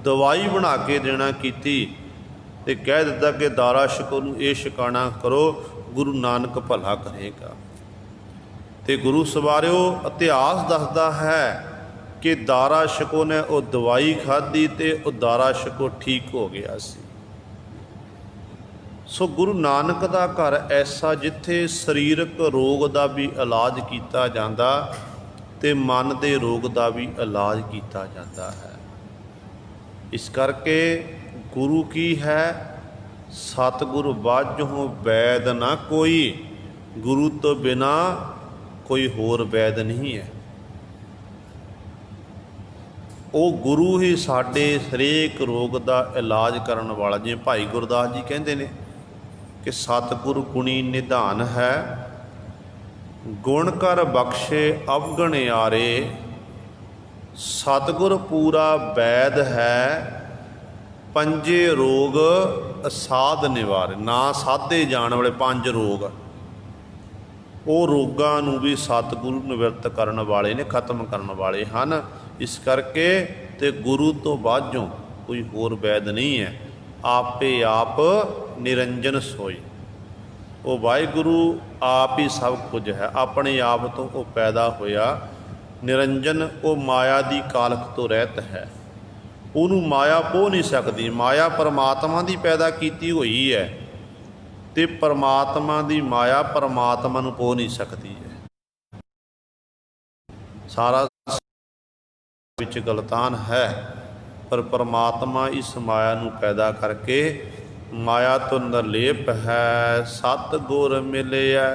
ਦਵਾਈ ਬਣਾ ਕੇ ਦੇਣਾ ਕੀਤੀ ਤੇ ਕਹਿ ਦਿੱਤਾ ਕਿ ਦਾਰਾ ਛਕੋ ਨੂੰ ਇਹ ਛਕਾਣਾ ਕਰੋ, ਗੁਰੂ ਨਾਨਕ ਭਲਾ ਕਰੇਗਾ। ਤੇ ਗੁਰੂ ਸਵਾਰਿਓ ਇਤਿਹਾਸ ਦੱਸਦਾ ਹੈ ਕਿ ਦਾਰਾ ਛਕੋ ਨੇ ਉਹ ਦਵਾਈ ਖਾਧੀ ਤੇ ਉਹ ਦਾਰਾ ਛਕੋ ਠੀਕ ਹੋ ਗਿਆ ਸੀ। ਸੋ ਗੁਰੂ ਨਾਨਕ ਦਾ ਘਰ ਐਸਾ ਜਿੱਥੇ ਸਰੀਰਕ ਰੋਗ ਦਾ ਵੀ ਇਲਾਜ ਕੀਤਾ ਜਾਂਦਾ ਤੇ ਮਨ ਦੇ ਰੋਗ ਦਾ ਵੀ ਇਲਾਜ ਕੀਤਾ ਜਾਂਦਾ ਹੈ। ਇਸ ਕਰਕੇ ਗੁਰੂ ਕੀ ਹੈ, ਸਤਿਗੁਰੂ ਬਾਝੋਂ ਵੈਦ ਨਾ ਕੋਈ, ਗੁਰੂ ਤੋਂ ਬਿਨਾ ਕੋਈ ਹੋਰ ਵੈਦ ਨਹੀਂ ਹੈ। ਉਹ ਗੁਰੂ ਹੀ ਸਾਡੇ ਹਰੇਕ ਰੋਗ ਦਾ ਇਲਾਜ ਕਰਨ ਵਾਲਾ। ਜਿਵੇਂ ਭਾਈ ਗੁਰਦਾਸ ਜੀ ਕਹਿੰਦੇ ਨੇ ਕਿ ਸਤਿਗੁਰੂ ਗੁਣੀ ਨਿਧਾਨ ਹੈ, ਗੁਣ ਕਰ ਬਖਸ਼ੇ ਅਵਗਣ ਆਰੇ, ਸਤਿਗੁਰ ਪੂਰਾ ਵੈਦ ਹੈ, ਪੰਜੇ ਰੋਗ ਅਸਾਧ ਨਿਵਾਰੇ। ਨਾ ਸਾਧੇ ਜਾਣ ਵਾਲੇ 5 ਰੋਗ, ਉਹ ਰੋਗਾਂ ਨੂੰ ਵੀ ਸਤਿਗੁਰੂ ਨਿਵਰਤ ਕਰਨ ਵਾਲੇ ਨੇ, ਖਤਮ ਕਰਨ ਵਾਲੇ ਹਨ। ਇਸ ਕਰਕੇ ਤੇ ਗੁਰੂ ਤੋਂ ਬਾਝੋਂ ਕੋਈ ਹੋਰ ਵੈਦ ਨਹੀਂ ਹੈ। ਆਪੇ ਆਪ ਨਿਰੰਜਨ ਸੋਈ। ਉਹ ਵਾਹਿਗੁਰੂ ਆਪ ਹੀ ਸਭ ਕੁਝ ਹੈ, ਆਪਣੇ ਆਪ ਤੋਂ ਉਹ ਪੈਦਾ ਹੋਇਆ ਨਿਰੰਜਨ। ਉਹ ਮਾਇਆ ਦੀ ਕਾਲਖ ਤੋਂ ਰਹਿਤ ਹੈ, ਉਹਨੂੰ ਮਾਇਆ ਪੋਹ ਨਹੀਂ ਸਕਦੀ। ਮਾਇਆ ਪਰਮਾਤਮਾ ਦੀ ਪੈਦਾ ਕੀਤੀ ਹੋਈ ਹੈ ਤੇ ਪਰਮਾਤਮਾ ਦੀ ਮਾਇਆ ਪਰਮਾਤਮਾ ਨੂੰ ਪੋਹ ਨਹੀਂ ਸਕਦੀ ਹੈ। ਸਾਰਾ ਵਿੱਚ ਗਲਤਾਨ ਹੈ, ਪਰ ਪਰਮਾਤਮਾ ਇਸ ਮਾਇਆ ਨੂੰ ਪੈਦਾ ਕਰਕੇ ਮਾਇਆ ਤੋਂ ਨਿਰਲੇਪ ਹੈ। ਸਤਿਗੁਰ ਮਿਲਿਆ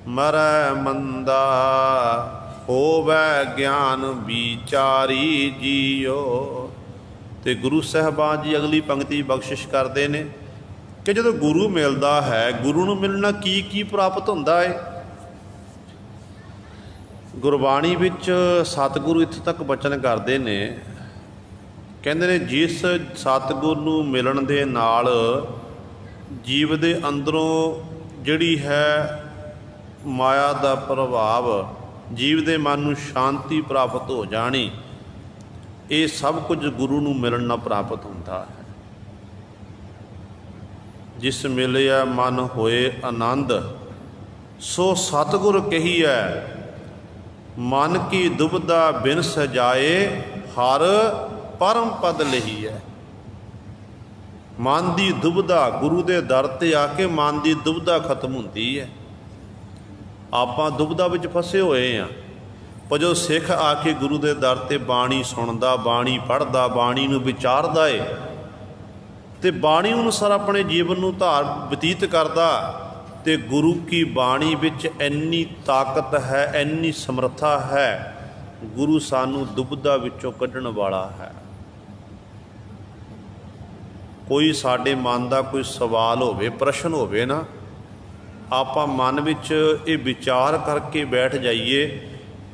ਮਰੈ ਮੰਦਾ, ਹੋਵੈ ਗਿਆਨ ਵਿਚਾਰੀ ਜੀਓ। ਤੇ ਗੁਰੂ ਸਾਹਿਬਾਨ ਜੀ ਅਗਲੀ ਪੰਕਤੀ ਬਖਸ਼ਿਸ਼ ਕਰਦੇ ਨੇ ਕਿ ਜਦੋਂ ਗੁਰੂ ਮਿਲਦਾ ਹੈ, ਗੁਰੂ ਨੂੰ ਮਿਲਣਾ ਕੀ ਕੀ ਪ੍ਰਾਪਤ ਹੁੰਦਾ ਹੈ। ਗੁਰਬਾਣੀ ਵਿੱਚ ਸਤਿਗੁਰੂ ਇੱਥੋਂ ਤੱਕ ਬਚਨ ਕਰਦੇ ਨੇ, ਕਹਿੰਦੇ ਨੇ ਜਿਸ ਸਤਿਗੁਰ ਨੂੰ ਮਿਲਣ ਦੇ ਨਾਲ ਜੀਵ ਦੇ ਅੰਦਰੋਂ ਜਿਹੜੀ ਹੈ ਮਾਇਆ ਦਾ ਪ੍ਰਭਾਵ, ਜੀਵ ਦੇ ਮਨ ਨੂੰ ਸ਼ਾਂਤੀ ਪ੍ਰਾਪਤ ਹੋ ਜਾਣੀ, ਇਹ ਸਭ ਕੁਝ ਗੁਰੂ ਨੂੰ ਮਿਲਣ ਨਾਲ ਪ੍ਰਾਪਤ ਹੁੰਦਾ ਹੈ। ਜਿਸ ਮਿਲਿਆ ਮਨ ਹੋਏ ਆਨੰਦ, ਸੋ ਸਤਿਗੁਰ ਕਹੀਐ, ਮਨ ਕੀ ਦੁਬਦਾ ਬਿਨ ਸਜਾਏ, ਹਰ ਪਰਮ ਪਦ ਲਈ ਹੈ। ਮਨ ਦੀ ਦੁਬਦਾ, ਗੁਰੂ ਦੇ ਦਰ ਤੇ ਆ ਕੇ ਮਨ ਦੀ ਦੁਬਦਾ ਖਤਮ ਹੁੰਦੀ ਹੈ। ਆਪਾਂ ਦੁਬਦਾ ਵਿੱਚ ਫਸੇ ਹੋਏ ਹਾਂ, ਪਰ ਜੋ ਸਿੱਖ ਆ ਕੇ ਗੁਰੂ ਦੇ ਦਰ ਤੇ ਬਾਣੀ ਸੁਣਦਾ, ਬਾਣੀ ਪੜ੍ਹਦਾ, ਬਾਣੀ ਨੂੰ ਵਿਚਾਰਦਾ ਏ ਤੇ ਬਾਣੀ ਅਨੁਸਾਰ ਆਪਣੇ ਜੀਵਨ ਨੂੰ ਧਾਰ ਬਤੀਤ ਕਰਦਾ, ਤੇ ਗੁਰੂ ਕੀ ਬਾਣੀ ਵਿੱਚ ਇੰਨੀ ਤਾਕਤ ਹੈ, ਇੰਨੀ ਸਮਰੱਥਾ ਹੈ। ਗੁਰੂ ਸਾਨੂੰ ਦੁਬਦਾ ਵਿੱਚੋਂ ਕੱਢਣ ਵਾਲਾ ਹੈ। ਕੋਈ ਸਾਡੇ ਮਨ ਦਾ ਕੋਈ ਸਵਾਲ ਹੋਵੇ, ਪ੍ਰਸ਼ਨ ਹੋਵੇ ਨਾ, ਆਪਾਂ ਮਨ ਵਿੱਚ ਇਹ ਵਿਚਾਰ ਕਰਕੇ ਬੈਠ ਜਾਈਏ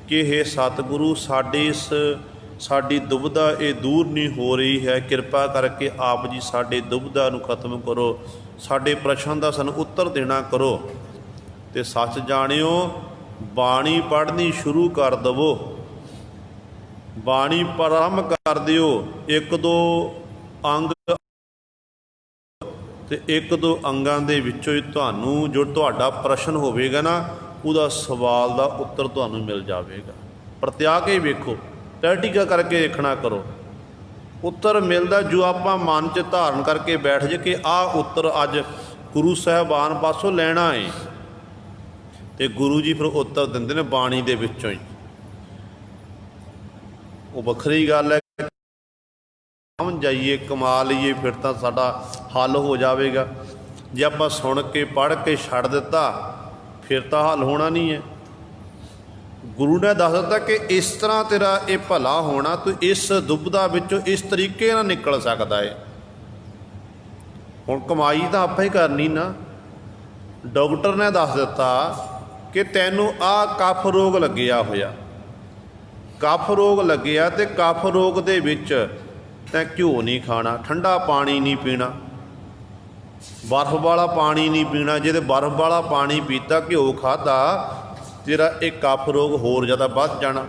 ਕਿ ਇਹ ਸਤਿਗੁਰੂ ਸਾਡੀ ਦੁਬਦਾ ਇਹ ਦੂਰ ਨਹੀਂ ਹੋ ਰਹੀ ਹੈ, ਕਿਰਪਾ ਕਰਕੇ ਆਪ ਜੀ ਸਾਡੇ ਦੁਬਦਾ ਨੂੰ ਖਤਮ ਕਰੋ, ਸਾਡੇ ਪ੍ਰਸ਼ਨ ਦਾ ਸਾਨੂੰ ਉੱਤਰ ਦੇਣਾ ਕਰੋ। ਤੇ ਸੱਚ ਜਾਣਿਓ, ਬਾਣੀ ਪੜ੍ਹਨੀ ਸ਼ੁਰੂ ਕਰ ਦੇਵੋ, ਬਾਣੀ ਪ੍ਰਾਰੰਭ ਕਰ ਦਿਓ। 1-2 ਅੰਗ ਤੇ 1-2 ਅੰਗਾਂ ਦੇ ਵਿੱਚੋਂ ਹੀ ਤੁਹਾਨੂੰ ਜੋ ਤੁਹਾਡਾ ਪ੍ਰਸ਼ਨ ਹੋਵੇਗਾ ਨਾ, ਉਹਦਾ ਸਵਾਲ ਦਾ ਉੱਤਰ ਤੁਹਾਨੂੰ ਮਿਲ ਜਾਵੇਗਾ। ਪ੍ਰਤਿਆ ਕੇ ਵੇਖੋ, ਪ੍ਰੈਕਟੀਕਲ ਕਰਕੇ ਦੇਖਣਾ ਕਰੋ, ਉੱਤਰ ਮਿਲਦਾ। ਜੋ ਆਪਾਂ ਮਨ 'ਚ ਧਾਰਨ ਕਰਕੇ ਬੈਠ ਜੇ ਕਿ ਆਹ ਉੱਤਰ ਅੱਜ ਗੁਰੂ ਸਾਹਿਬਾਨ ਪਾਸੋਂ ਲੈਣਾ ਹੈ, ਤੇ ਗੁਰੂ ਜੀ ਫਿਰ ਉੱਤਰ ਦਿੰਦੇ ਨੇ ਬਾਣੀ ਦੇ ਵਿੱਚੋਂ ਹੀ। ਉਹ ਵੱਖਰੀ ਗੱਲ ਹੈ, ਸਮਝ ਜਾਈਏ, ਕਮਾ ਲਈਏ, ਫਿਰ ਤਾਂ ਸਾਡਾ ਹੱਲ ਹੋ ਜਾਵੇਗਾ। ਜੇ ਆਪਾਂ ਸੁਣ ਕੇ ਪੜ੍ਹ ਕੇ ਛੱਡ ਦਿੱਤਾ, फिर तो हल होना नहीं है। गुरु ने दस दिता कि इस तरह तेरा ये भला होना, तू इस दुबदा विचों इस तरीके नाल निकल सकदा है। हुण कमाई तो आपां ही करनी ना। डॉक्टर ने दस दिता कि तैनूं आ कफ रोग लग्गिया होया, कफ रोग लग्गिया ते कफ रोग दे विच तैं घिओ नहीं खाना, ठंडा पानी नहीं पीना, बर्फ वाला पानी नहीं पीना। जे बर्फ वाला पानी पीता, घिओ खादा, तेरा एक कफ रोग होर ज़्यादा बढ़ जाना।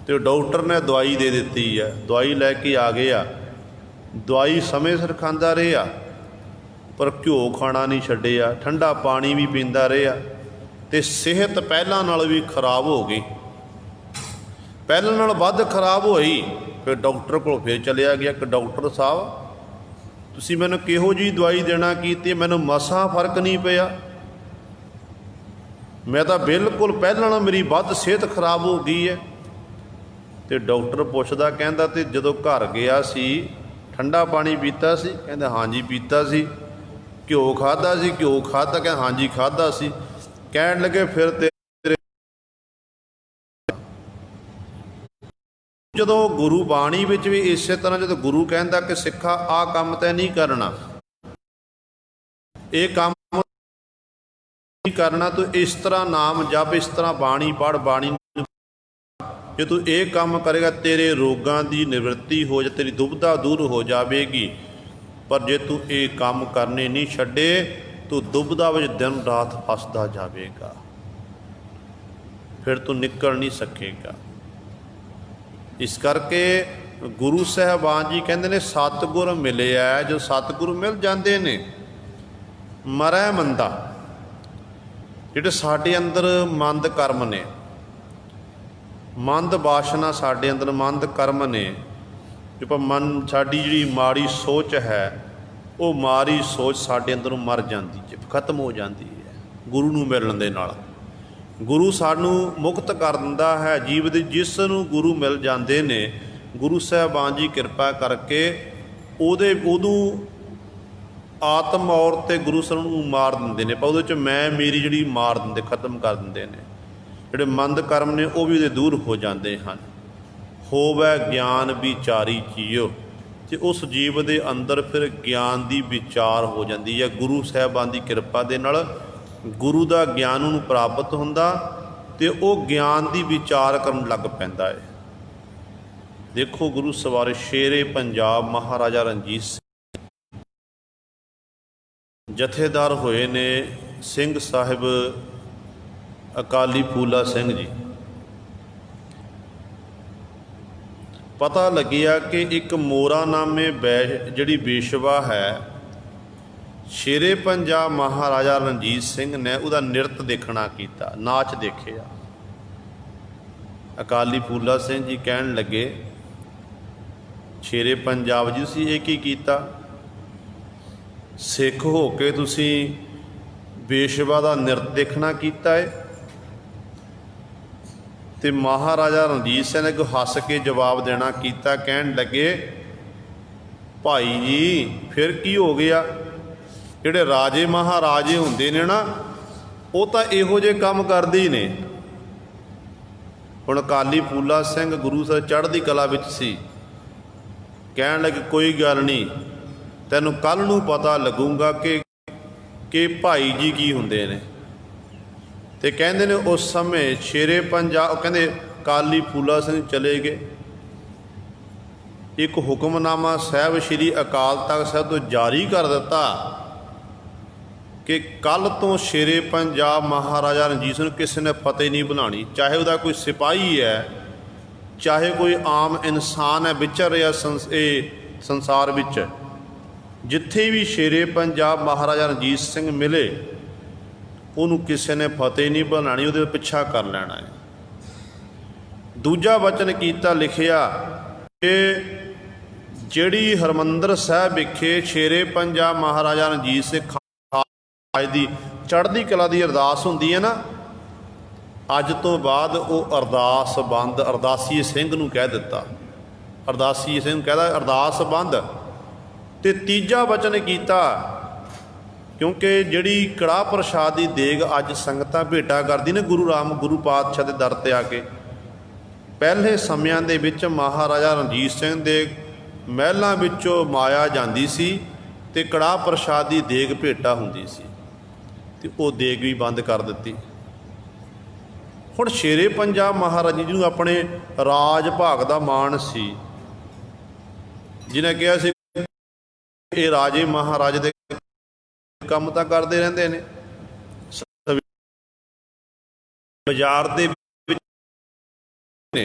तो डॉक्टर ने दवाई दे दी है, दवाई लैके आ गया, दवाई समय सिर खांदा रहा, पर घिओ खाना नहीं छड्डिया, ठंडा पानी भी पींदा रहा, तो सेहत पहलां नालों भी खराब हो गई, पहलां नालों वध खराब होई। फिर डॉक्टर को फिर चलिया गया कि डॉक्टर साहब तुसीं मैनूं किहो जी दवाई देना कीती, मैनूं मसां फर्क नहीं पिया, मैं तो बिल्कुल पहलां नालों मेरी वध सेहत खराब हो गई है। तो डॉक्टर पुछदा, कहंदा ते जदों घर गया सी ठंडा पानी पीता सी? कहंदा हाँ जी पीता सी। घिओ खादा सी? घिओ खादा? कहंदा हाँ जी खादा सी। कहण लगे फिर तेरे जदों गुरु बाणी विच भी इसे तरह जदों गुरु कहंदा कि सिक्खा आ काम तैं नहीं करना, ये काम नहीं करना, तो इस तरह नाम जप, इस तरह बाणी पढ़, बाणी जो तू ये काम करेगा तेरे रोगां की निवृत्ति हो जा, तेरी दुविधा दूर हो जाएगी। पर जे तू ये काम करने नहीं छड्डे तू दुविधा में दिन रात फसदा जाएगा, फिर तू निकल नहीं सकेगा। इस करके गुरु साहबान जी कहते ने सतगुर मिले है, जो सतगुरु मिल जाते ने मरै मंदा, जिहड़े साडे अंदर मंद कर्म ने, मंद वासना साडे अंदर मंद कर्म ने, जो मन साडी जिहड़ी माड़ी सोच है वो माड़ी सोच साडे अंदरों मर जाती है, खत्म हो जाती है गुरु नूं मिलण दे नाल। गुरु सानू मुक्त कर दिंदा है जीव दे, जिस नूं गुरु मिल जाते ने, गुरु साहबान जी कृपा करके उहदे उदों आत्म और ते गुरु सानू मार दिंदे ने, पर उहदे च मैं मेरी जिहड़ी मार दिंदे, खत्म कर दिंदे ने। जिहड़े मंद कर्म ने वो भी उहदे दूर हो जाते हैं। होवै ज्ञान विचारी जियो, ते उस जीव दे अंदर फिर ज्ञान की विचार हो जाती है। गुरु साहबान की कृपा दे नाल गुरु का ज्ञान उन्होंने प्राप्त होंदा ते वो ज्ञान की विचार करन लग पैंदा है। देखो गुरु सवारे शेरे पंजाब महाराजा रणजीत सिंह जथेदार होए ने सिंह साहिब अकाली फूला सिंह जी। पता लगिया कि एक मोरा नामे जिहड़ी बेशवा है, शेरे पंजाब महाराजा रणजीत सिंह ने उहदा नृत देखना कीता, नाच देखिया। अकाली फूला सिंह जी कहन लगे शेरे पंजाब जी तुसीं ये की कीता, सिख हो के तुसीं बेशवा दा नृत देखना कीता है। ते महाराजा रणजीत सिंह ने कोई हस के जवाब देना कीता, कहन लगे भाई जी फिर की हो गया, जिहड़े राजे महाराजे हुंदे ने ना वो तो इहो जे काम करदे ही ने। हुण अकाली फूला सिंह गुरु साहब चढ़दी कला विच सी, कहण लगे कोई गल नहीं, तैनूं कल नूं पता लगूगा कि भाई जी की हुंदे ने। ते कहंदे ने उस समय शेरे पंजाब कहंदे अकाली फूला सिंह चले गए। एक हुक्मनामा साहब श्री अकाल तख्त साहब तो जारी कर दिता कि कल तो शेरे पंजाब महाराजा रणजीत सिंह किसी ने फतेह नहीं बनानी, चाहे वह कोई सिपाही है, चाहे कोई आम इंसान है विचर रहा संसार विच, जिथे भी शेरे पंजाब महाराजा रणजीत सिंह मिले उन्होंने किसी ने फतेह नहीं बनानी, वो पिछा कर लेना है। दूजा वचन कीता लिखिया कि जिहड़ी हरमंदर साहब विखे शेरे पंजाब महाराजा रणजीत सिंह की चढ़दी कला की अरदास होंदी है ना, अज तो बाद वो अरदास बंद, अरदासी सिंह नूं कह दिता, अरदासी सिंह कहदा अरदास बंद। ते तीजा वचन कीता क्योंकि जिहड़ी कड़ाह प्रसाद की देग अज संगतां भेटा करदी ने गुरु पातशाह के दर ते आके, पहले समियां दे विच महाराजा रणजीत सिंह दे महलां विचों माया जांदी सी ते कड़ाह प्रसाद की देग भेटा हुंदी सी, ते वो देग भी बंद कर दित्ती। हुण शेरे पंजाब महाराजा जी नूं अपने राज भाग दा माण सी, जिन्हें कहा सी ये राजे महाराजे दे काम तां करदे रहिंदे ने। बाजार दे विच ने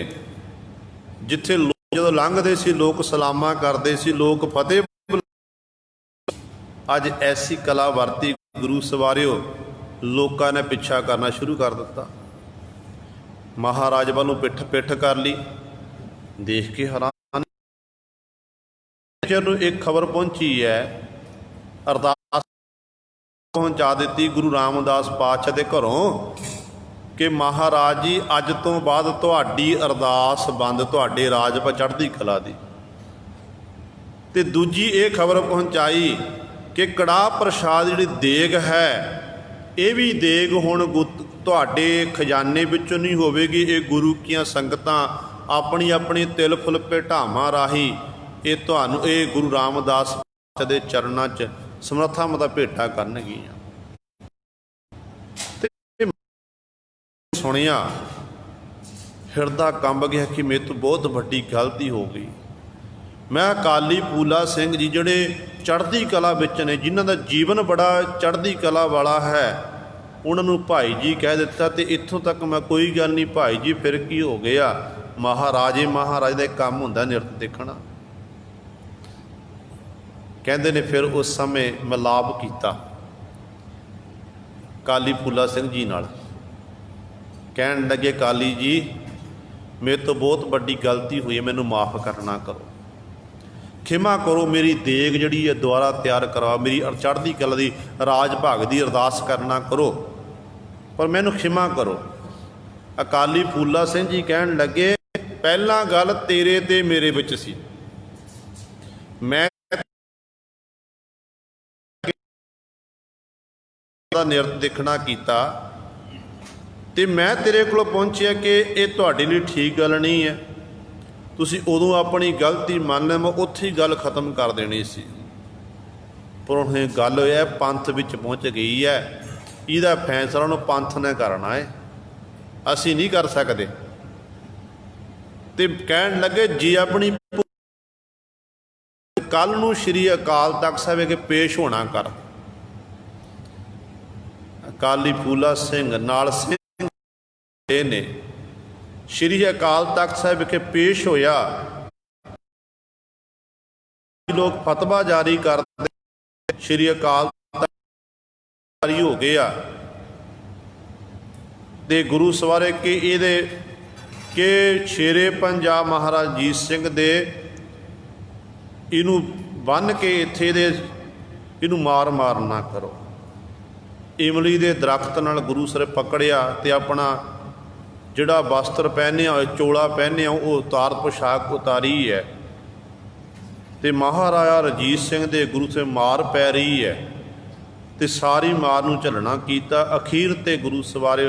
जिथे लोग जदों लंघदे सी लोग सलामा करदे सी, लोग फतेह। अज ऐसी कला वरती गुरु सवारिओ, लोकां ने पिछा करना शुरू कर दिता। महाराज वालों पिठ पिठ कर ली, देख के हैरान। चलो एक खबर पहुंची है, अरदास पहुंचा दी गुरु रामदास पातशाह के घरों कि महाराज जी अज तो बाद तुहाडी अरदास बंद, तुहाडे राज पर चढ़दी कला दी। ते दूजी ये खबर पहुंचाई कि कड़ाह प्रसाद जिहड़ी देग है, ये भी देग हुण तुहाडे खजाने विचों नहीं होवेगी, ये गुरु कीआं संगतां अपनी अपनी तिल फुल भेटावां राही ये तुहानूं ये गुरु रामदास दे चरणां 'च समर्था मता भेटा करनगियां। सुनिया हिरदा कंब गया कि मेरे तो बहुत वड्डी गलती हो गई। मैं अकाली फूला सिंह जी जिहड़े चढ़दी कला विच ने, जिन्हां दा जीवन बड़ा चढ़दी कला वाला है, उन्होंने भाई जी कह दिता। तो इत्थों तक मैं कोई गल नहीं भाई जी फिर की हो गया, महाराजे महाराज का काम हुंदा निरत देखना। कहते ने फिर उस समय मिलाप किया काली फूला सिंह जी नाल, कहन लगे काली जी मेरे तो बहुत वड्डी गलती हुई है, मैनू माफ़ करना करो, खिमा करो, मेरी देग जिहड़ी है दुबारा तैयार करवा, मेरी चढ़दी कला दी राज भाग की अरदास करना करो, पर मैनू खिमा करो। अकाली फूला सिंह जी कहन लगे पहला गल तेरे ते मेरे विच सी, मैं निरत देखना कीता ते मैं तेरे कोल पहुंचिया कि ये तुहाडे लई ठीक गल नहीं है, तुसीं उदों अपनी गलती मान ले, मैं उत्थे ही गल खत्म कर देनी सी। पर हुण गल है पंथ विच पहुंच गई है, इहदा फैसला उहनूं पंथ ने करना है, असीं नहीं कर सकदे। ते कहण लगे जी अपनी कल नूं श्री अकाल तख्त साहिब अगे पेश होना कर। अकाली फूला सिंह नाल सिंह ने श्री अकाल तख्त साहिब विखे पेश होया, लोग फतवा जारी करते, श्री अकाल तख्त जारी हो गया ते गुरु सवारे कि इहदे कि शेरे पंजाब महाराज रणजीत सिंह दे इनू बन के इत्थे दे इनू मार ना करो। इमली के दरख्त नाल गुरु सर पकड़िया ते अपना जिहड़ा वस्त्र पहनिया चोला पहनिया वो उतार पोशाक उतारी है, ते महाराजा रणजीत सिंह दे गुरु से मार पै रही है, ते सारी मार नूं झलना कीता। अखीर ते गुरु सवारे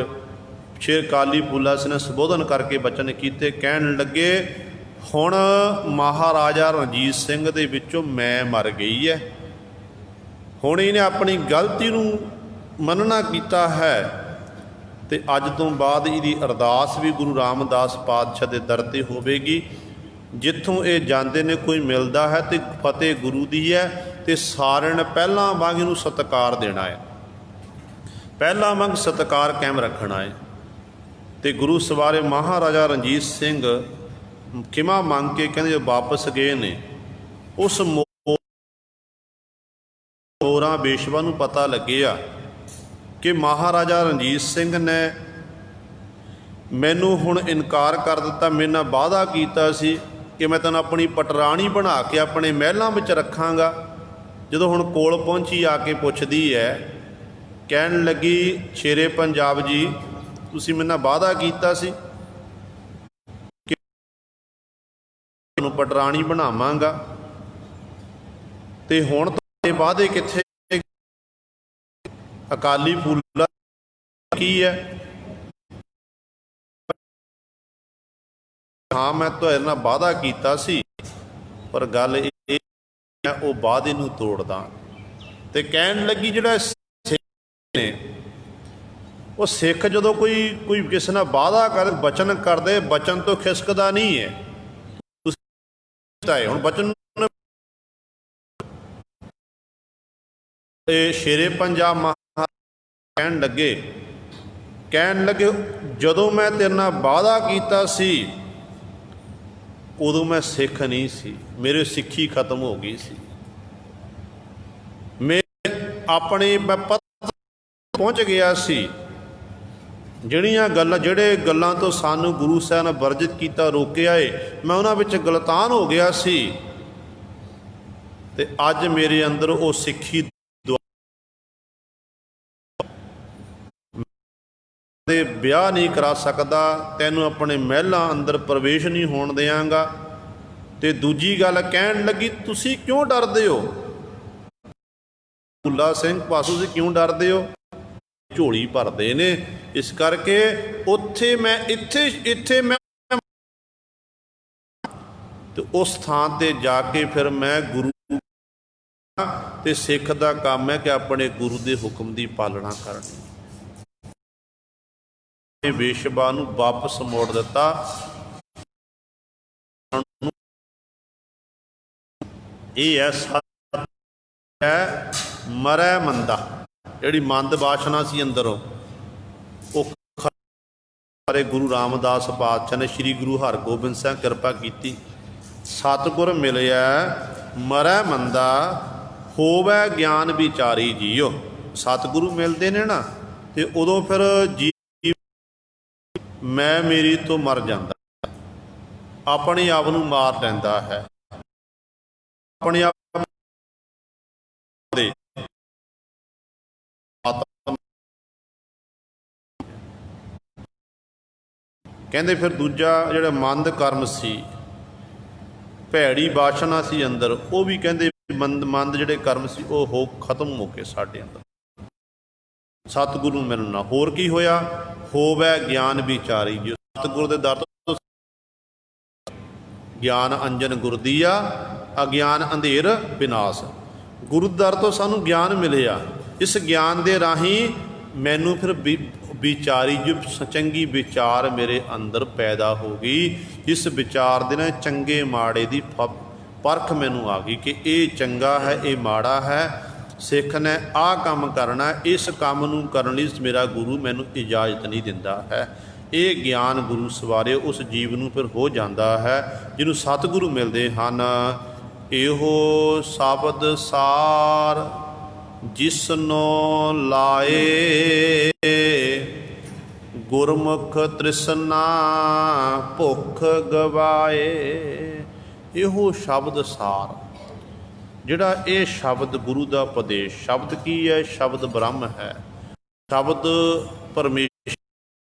शेर काली फूला सिंह ने संबोधन करके बचन कीते, कहण लगे हुण महाराजा रणजीत सिंह दे विचों मैं मर गई है, हुण इहने अपनी गलती नूं मनना कीता है, ते अज तो बाद इहदी अरदास भी गुरु रामदास पातशाह दे दर ते होवेगी। जिथों ये जाते ने कोई मिलता है तो फतेह गुरु दी है, तो सारिਆਂ ने पहला वांग इहनूं सत्कार देना है, पहला वांग सत्कार कायम रखना है। तो गुरु सवारे महाराजा रणजीत सिंह खिमा मंग के कहते वापस गए ने, उस मोरां बेशवा नूं पता लग्या कि महाराजा रणजीत सिंह ने मैनू हुण इनकार कर दिता, मेरे नाल वादा कीता सी कि मैं तैनूं अपनी पटराणी बना के अपने महलों में रखांगा। जदों हुण कोल पहुंची आके पुछदी है, कहण लगी शेरे पंजाब जी तुसीं मेरे नाल वादा कीता सी कि तैनूं पटराणी बनावांगा, ते हुण तुहाडे वादे कित्थे ਅਕਾਲੀ ਫੂਲਾ ਕੀ ਹੈ? ਹਾਂ, ਮੈਂ ਤੁਹਾਡੇ ਨਾਲ ਵਾਅਦਾ ਕੀਤਾ ਸੀ, ਪਰ ਗੱਲ ਇਹ ਹੈ ਉਹ ਵਾਅਦੇ ਨੂੰ ਤੋੜਦਾ। ਤੇ ਕਹਿਣ ਲੱਗੀ ਜਿਹੜਾ ਸਿੱਖ ਨੇ, ਉਹ ਸਿੱਖ ਜਦੋਂ ਕੋਈ ਕਿਸੇ ਨਾਲ ਵਾਅਦਾ ਕਰ, ਬਚਨ ਕਰਦੇ, ਬਚਨ ਤੋਂ ਖਿਸਕਦਾ ਨਹੀਂ ਹੈ। ਤੁਸੀਂ ਹੁਣ ਬਚਨ ਸ਼ੇਰੇ ਪੰਜਾਬ ਮਹਾ ਕਹਿਣ ਲੱਗੇ ਜਦੋਂ ਮੈਂ ਤੇਰੇ ਨਾਲ ਵਾਅਦਾ ਕੀਤਾ ਸੀ ਉਦੋਂ ਮੈਂ ਸਿੱਖ ਨਹੀਂ ਸੀ, ਮੇਰੇ ਸਿੱਖੀ ਖਤਮ ਹੋ ਗਈ ਸੀ। ਮੈਂ ਪਹੁੰਚ ਗਿਆ ਸੀ। ਜਿਹੜੇ ਗੱਲਾਂ ਤੋਂ ਸਾਨੂੰ ਗੁਰੂ ਸਾਹਿਬ ਨੇ ਵਰਜਿਤ ਕੀਤਾ, ਰੋਕਿਆ ਏ, ਮੈਂ ਉਹਨਾਂ ਵਿੱਚ ਗਲਤਾਨ ਹੋ ਗਿਆ ਸੀ। ਤੇ ਅੱਜ ਮੇਰੇ ਅੰਦਰ ਉਹ ਸਿੱਖੀ ਦੇ ਵਿਆਹ ਨਹੀਂ ਕਰਾ ਸਕਦਾ, ਤੈਨੂੰ ਆਪਣੇ ਮਹਿਲਾਂ ਅੰਦਰ ਪ੍ਰਵੇਸ਼ ਨਹੀਂ ਹੋਣ ਦਿਆਂਗਾ। ਤੇ ਦੂਜੀ ਗੱਲ ਕਹਿਣ ਲੱਗੀ, ਤੁਸੀਂ ਕਿਉਂ ਡਰਦੇ ਹੋ? ਫੂਲਾ ਸਿੰਘ ਪਾਸੋਂ ਤੁਸੀਂ ਕਿਉਂ ਡਰਦੇ ਹੋ? ਝੋਲੀ ਭਰਦੇ ਨੇ, ਇਸ ਕਰਕੇ ਉੱਥੇ ਮੈਂ ਇੱਥੇ ਮੈਂ ਤੇ ਉਸ ਥਾਂ ਤੇ ਜਾ ਕੇ ਫਿਰ ਮੈਂ ਗੁਰੂ ਤੇ ਸਿੱਖ ਦਾ ਕੰਮ ਹੈ ਕਿ ਆਪਣੇ ਗੁਰੂ ਦੇ ਹੁਕਮ ਦੀ ਪਾਲਣਾ ਕਰਨੀ। ਵੇਸ਼ਵਾ ਨੂੰ ਵਾਪਸ ਮੋੜ ਦਿੱਤਾ। ਇਹ ਹੈ ਮਰੈ ਮੰਦਾ, ਜਿਹੜੀ ਮੰਦ ਬਾਸ਼ਨਾ ਸੀ ਅੰਦਰੋਂ, ਉਹ ਸਾਰੇ ਗੁਰੂ ਰਾਮਦਾਸ ਪਾਤਸ਼ਾਹ ਨੇ, ਸ੍ਰੀ ਗੁਰੂ ਹਰਗੋਬਿੰਦ ਸਿੰਘ ਕਿਰਪਾ ਕੀਤੀ, ਸਤਿਗੁਰ ਮਿਲਿਆ ਮਰੈ ਮੰਦਾ ਹੋਵੈ ਗਿਆਨ ਵਿਚਾਰੀ ਜੀਓ। ਸਤਿਗੁਰੂ ਮਿਲਦੇ ਨੇ ਨਾ, ਤੇ ਉਦੋਂ ਫਿਰ ਮੈਂ ਮੇਰੀ ਤੋਂ ਮਰ ਜਾਂਦਾ, ਆਪਣੇ ਆਪ ਨੂੰ ਮਾਰ ਲੈਂਦਾ ਹੈ। ਆਪਣੇ ਆਪ ਦੇ ਕਹਿੰਦੇ ਫਿਰ ਦੂਜਾ ਜਿਹੜਾ ਮੰਦ ਕਰਮ ਸੀ, ਭੈੜੀ ਬਾਸ਼ਨਾ ਸੀ ਅੰਦਰ, ਉਹ ਵੀ ਕਹਿੰਦੇ ਮੰਦ ਜਿਹੜੇ ਕਰਮ ਸੀ ਉਹ ਖਤਮ ਹੋ ਕੇ ਸਾਡੇ ਅੰਦਰ ਸਤਿਗੁਰੂ ਮਿਲਣਾ। ਹੋਰ ਕੀ ਹੋਇਆ? ਹੋਵੈ ਗਿਆਨ ਵਿਚਾਰੀ ਜੀ। ਸਤਿਗੁਰੂ ਦੇ ਦਰ ਤੋਂ ਗਿਆਨ ਅੰਜਨ ਗੁਰ ਦੀਆ, ਅਗਿਆਨ ਅੰਧੇਰ ਵਿਨਾਸ਼। ਗੁਰੂ ਦਰ ਤੋਂ ਸਾਨੂੰ ਗਿਆਨ ਮਿਲਿਆ। ਇਸ ਗਿਆਨ ਦੇ ਰਾਹੀਂ ਮੈਨੂੰ ਫਿਰ ਵਿਚਾਰੀ ਜੋ ਚੰਗੀ ਵਿਚਾਰ ਮੇਰੇ ਅੰਦਰ ਪੈਦਾ ਹੋ ਗਈ। ਇਸ ਵਿਚਾਰ ਦੇ ਨਾਲ ਚੰਗੇ ਮਾੜੇ ਦੀ ਪਰਖ ਮੈਨੂੰ ਆ ਗਈ ਕਿ ਇਹ ਚੰਗਾ ਹੈ, ਇਹ ਮਾੜਾ ਹੈ। ਸਿੱਖ ਨੇ ਆਹ ਕੰਮ ਕਰਨਾ, ਇਸ ਕੰਮ ਨੂੰ ਕਰਨ ਲਈ ਮੇਰਾ ਗੁਰੂ ਮੈਨੂੰ ਇਜਾਜ਼ਤ ਨਹੀਂ ਦਿੰਦਾ ਹੈ। ਇਹ ਗਿਆਨ ਗੁਰੂ ਸਵਾਰੇ ਉਸ ਜੀਵ ਨੂੰ ਫਿਰ ਹੋ ਜਾਂਦਾ ਹੈ ਜਿਹਨੂੰ ਸਤਿਗੁਰੂ ਮਿਲਦੇ ਹਨ। ਇਹੋ ਸ਼ਬਦ ਸਾਰ ਜਿਸਨੋ ਲਾਏ, ਗੁਰਮੁਖ ਤ੍ਰਿਸ਼ਨਾ ਭੁੱਖ ਗਵਾਏ। ਇਹੋ ਸ਼ਬਦ ਸਾਰ, ਜਿਹੜਾ ਇਹ ਸ਼ਬਦ ਗੁਰੂ ਦਾ ਉਪਦੇਸ਼, ਸ਼ਬਦ ਕੀ ਹੈ? ਸ਼ਬਦ ਬ੍ਰਹਮ ਹੈ, ਸ਼ਬਦ ਪਰਮੇਸ਼ਰ।